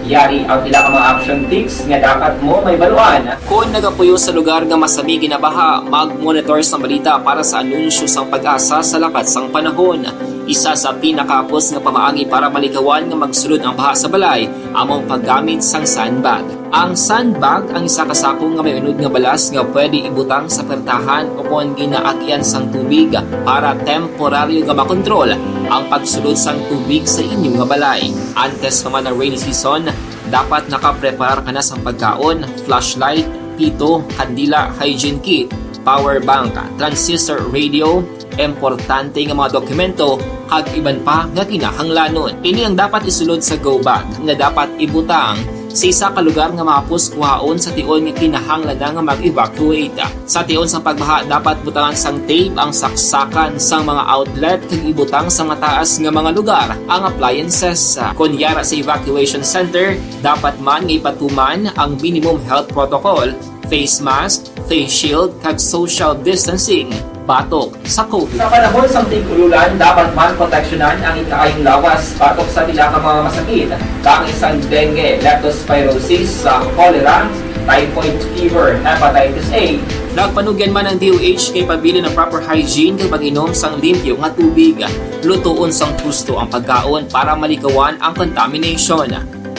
Yari ang pila ka mga action tips nga dapat mo may baluan. Kung nagapuyo sa lugar nga masabi ginabaha, mag-monitor sa balita para sa anunsyo sang pag-asa sa lakas sang panahon. Isa sa pinakapos nga pamaagi para malikawan nga magsulod ang baha sa balay, among paggamit sang sandbag. Ang sandbag ang isa ka sako nga may unod nga balas nga pwede ibutang sa pertahan o kung ginaagyan sang tubig para temporaryo nga makontrol ang pagsulod sang tubig sa inyong nga balay. Antes naman ng rainy season, dapat nakapreparar ka na sang pagkaon, flashlight, pito, kandila, hygiene kit, power bank, transistor radio, importante nga mga dokumento kag iban pa nga kinahanglanon. Ini ang dapat isulod sa go bag nga dapat ibutang sa isa ka lugar nga mapus kuhaon sa tion nga kinahanglan nga mag-evacuate. Sa tion sa pagbaha, dapat butangan sang tape ang saksakan sang mga outlet kag ibutang sa mataas nga mga lugar ang appliances. Kunyara sa evacuation center, dapat man nga ipatuman ang minimum health protocol, face mask, face shield kag social distancing batok sa COVID. Sa panahon sa tig-ululan, dapat man proteksyonan ang ikaayong lawas batok sa pila ka mga masakit, kang isang dengue, leptospirosis, cholera, typhoid fever, hepatitis A. Nagpanugyan man ang DOH kay pabili ng proper hygiene kay pag-inom sang limpyo nga tubig. Lutuon sang gusto ang pagkaon para malikawan ang contamination.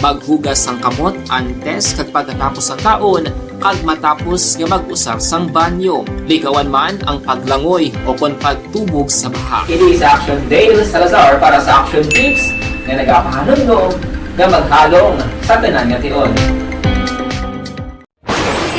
Maghugas sang kamot antes kag pagkatapos ang kaon kag matapos nga mag-usar sang banyo. Likawan man ang paglangoy o kon pagtubog sa baha. It is Action Dale Salazar para sa Action Tips nga nagapahanundong nga maghalong sa tanan nga tion.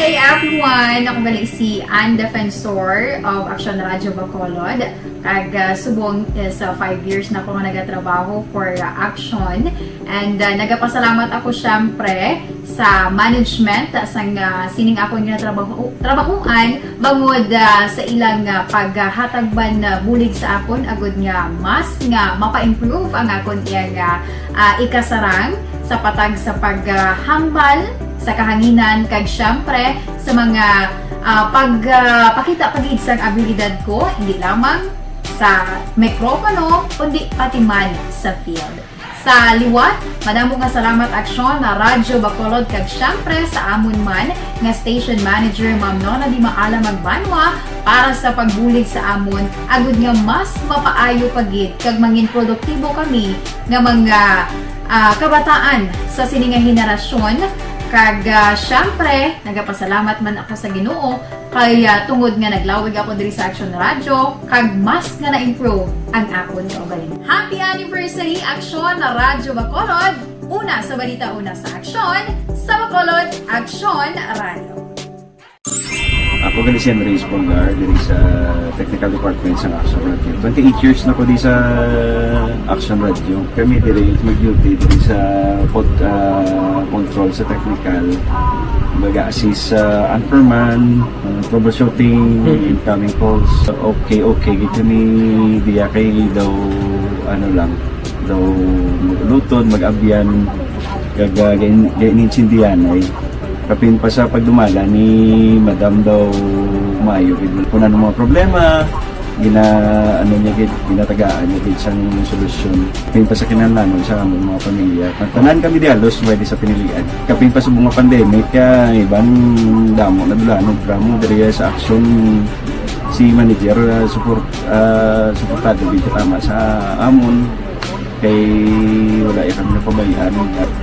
CCI everyone! Ako gali si Ann Defensor of Action Radio Bacolod. Kag subong sa 5 years na ako nga nagatrabaho for Action. And nagapasalamat ako syempre sa management sang sining ako nga trabahuan bangod sa ilang paghatagban bulig sa akon agud nga mas nga mapa-improve ang akon iyang ikasarang sa patag sa paghambal sa kahanginan kag syempre sa mga pagpakita pagid sang abilidad ko hindi lamang sa mikropono kundi pati man sa field. Sa liwat, madamo nga salamat Aksyon na Radyo Bacolod kag syempre sa amon man nga station manager Ma'am Nona Di Maala Magbanwa para sa pagbulig sa amon agud nga mas mapaayo pagid kag mangin produktibo kami nga mga kabataan sa sining nga henerasyon. Kag syempre, nagapasalamat man ako sa Ginoo kay tungod nga naglawig ako diri sa Action Radio kag mas nga na-improve ang akon kaugalingon. Happy anniversary Action na Radyo Bacolod! Una sa balita, una sa Action, sa Bacolod, Action Radio. Ako gali si Henry Espolgar diri sa Technical Department sa Action Radio. 28 years na ko di sa Action Radio. Kami diri mag-duty diri sa control sa technical. Mag-assist sa anchorman, troubleshooting, incoming calls. Okay, gito ni diya kay daw daw lutod, mag-abyan, ganinsindihan ay kapin pa sa pagdumala ni Madam daw Mayo kung ano mga problema ginatagaan niya gid sang solusyon kapin pa sa kinahanglan sa among mga pamilya tanan kami dialos pwede sa pinilian kapin pa sa mga pandemic ibang damo na dulanog drama diri sa Action si manager suportado gid tama sa amon kay wala kami napabayaan.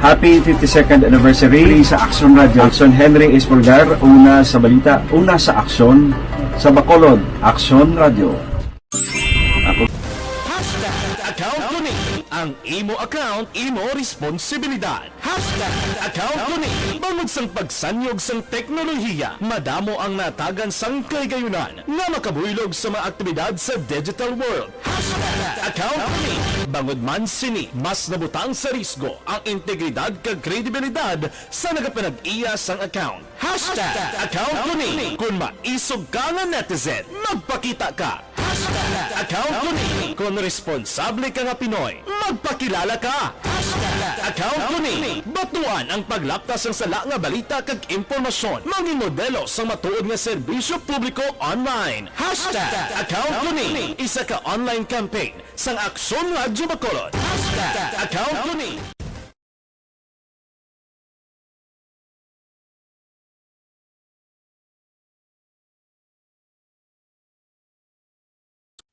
Happy 52nd anniversary sa Action Radio. Action Henry Espolgar, una sa balita, una sa Action, sa Bacolod, Action Radio. Account ko ni ang imo account, imo responsibilidad. Account ko ni bangod sang pagsanyog sang teknolohiya, madamo ang natagan sang kaygayunan nga makabuylog sa mga aktibidad sa digital world. Account ko ni bangod man sini mas nabutang sa risgo ang integridad kag kredibilidad sa nagapanag-iya sang account. Account ko ni kung maisog ka nga netizen, magpakita ka. Account ko ni kung responsable ka nga Pinoy, magpakilala ka. Account ko ni batuan ang paglaptas ng sala nga balita kag impormasyon, mangin modelo sa matuod nga serbisyo publiko online. Account ko ni isa ka online campaign sang Aksyon Radio Bacolod. Account ko ni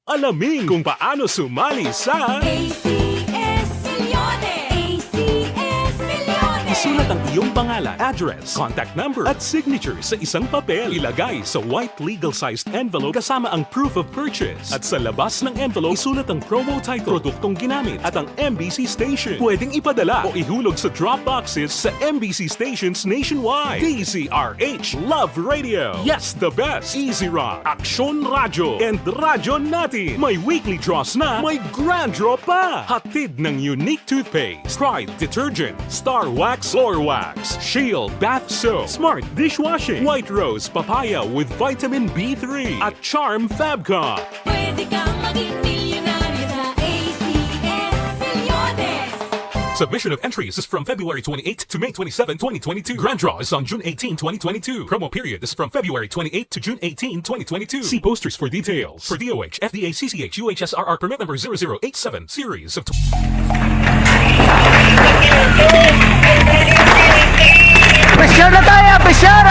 Alamin kung paano sumali sa ACS Milyones! ACS Milyones! Isulat ang iyong pangalan, address, contact number at signature sa isang papel. Ilagay sa white legal-sized envelope kasama ang proof of purchase. At sa labas ng envelope, isulat ang promo title, produktong ginamit at ang MBC station. Pwedeng ipadala o ihulog sa drop boxes sa MBC stations nationwide. DZRH Love Radio. Yes, the best. Easy Rock, Action Radio, and Radyo Natin. May weekly draws na, may grand draw pa. Hatid ng unique toothpaste, Pride Detergent, Star Wax Floor Wax, Shield Bath Soap, Smart Dishwashing, White Rose Papaya with Vitamin B3, at Charm Fabcon. Pwede kang maging milyonaryo sa ACS Milyones! Submission of entries is from February 28 to May 27, 2022. Grand draw is on June 18, 2022. Promo period is from February 28 to June 18, 2022. See posters for details. For DOH, FDA, CCH, UHSRR permit number 0087, series of... Pressure na tayo! Pressure!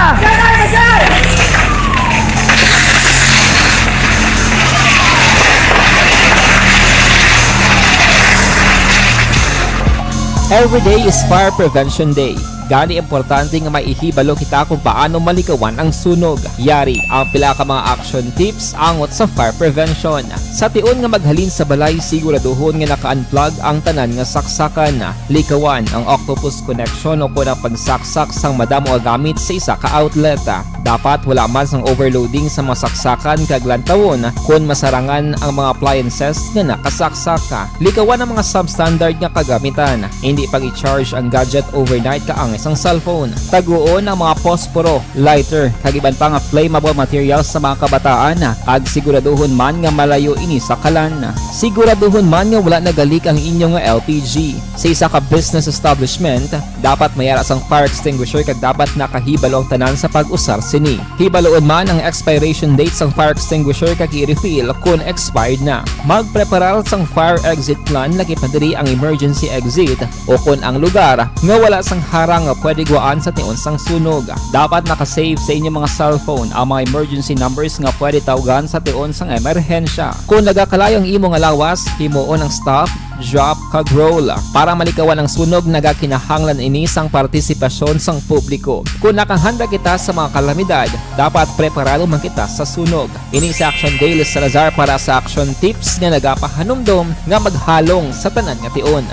Every day is Fire Prevention Day. Gani importante nga maihibalo kita kung paano malikawan ang sunog. Yari ang pila ka mga action tips angot sa fire prevention. Sa tion nga maghalin sa balay, siguraduhon nga naka-unplug ang tanan nga saksakan. Likawan ang octopus connection o kung ang pagsaksak sang madamo nga gamit sa isa ka outlet. Dapat wala man sang overloading sa mga saksakan kag lantawon kung masarangan ang mga appliances nga nakasaksaka. Likawan ang mga substandard nga kagamitan. Hindi pag i-charge ang gadget overnight kaang isang cellphone. Taguon ang mga posporo, lighter, kag iban pa nga flammable materials sa mga kabataan. Ag siguraduhon man nga malayo ini sa kalan. Siguraduhon man nga wala nagalik ang inyong nga LPG. Sa isa ka business establishment, dapat mayara sang fire extinguisher kag dapat nakahibalo ang tanan sa pag-usar sini. Hibaloon man ang expiration date sang fire extinguisher kag i-refill kung expired na. Magpreparar sang fire exit plan lagi pa diri ang emergency exit o kung ang lugar nga wala sang harang nga pwede guaan sa tion sang sunog. Dapat nakasave sa inyong mga cellphone ang mga emergency numbers nga pwede tawagan sa tion sang emerhensya. Kung nagakalayo ang imong alawas, himuon ang stop, drop, kag roll. Para malikawan ang sunog, nagakinahanglan ini sang partisipasyon sang publiko. Kung nakahanda kita sa mga kalamidad, dapat preparado man kita sa sunog. Ini sa Action Daily Salazar para sa action tips nga nagapahanumdom nga maghalong sa tanan nga tion.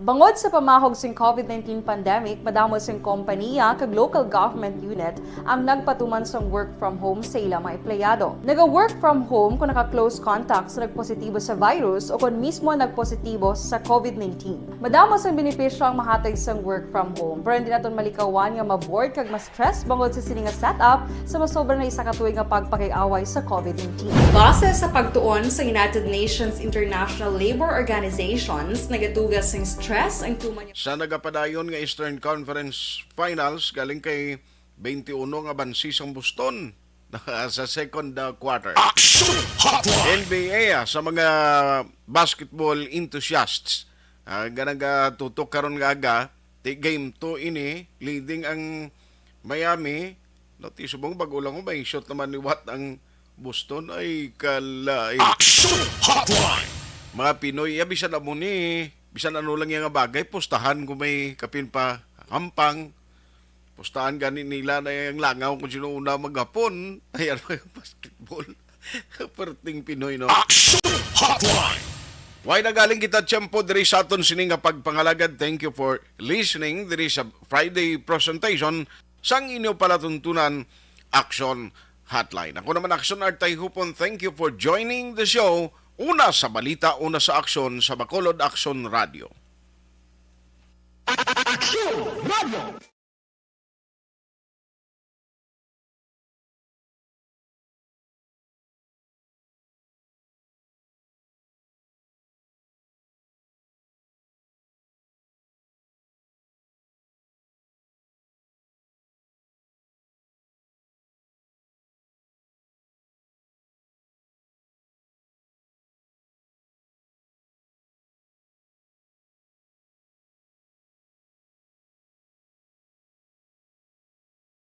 Bangod sa pamahog sing COVID-19 pandemic, madamo sing kompanya kag local government unit ang nagpatuman sang work from home sa ilang mga empleyado. Naga-work from home kung naka-close contact sa nagpositibo sa virus o kung mismo nagpositibo sa COVID-19. Madamo sang benepisyo ang mahatag sang work from home, pero hindi naton malikawan nga ma-bored kag ma-stress bangod sa sini nga setup sa masobra na isa ka tuig nga pagpakiaway sa COVID-19. Base sa pagtuon sa United Nations International Labour Organizations, nagatugas sing stress ang tuman. Sa nagapadayon nga Eastern Conference Finals galing kay 21 nga bansi sang Boston sa second quarter. NBA sa mga basketball enthusiasts. Ganang tutok karon nga aga, game 2 ini leading ang Miami. Lati subong bagulang mo ba shot naman ni Watt ang Boston ay kalay. Mga Pinoy bisan na mo ni bisan ano lang yung bagay, postahan kung may kapin pa hampang. Postahan gani nila na yung langaw kung sino una maghapon. Ayan mga basketball. Perting Pinoy, no? Action Hotline! Why nagaling kita tiyempo diri sa aton sining nga pagpangalagad. Thank you for listening diri sa Friday presentation sang inyo palatuntunan Action Hotline. Ako naman Action Artay Hupon. Thank you for joining the show. Una sa balita, una sa aksyon sa Bacolod Action Radio. Action Radio!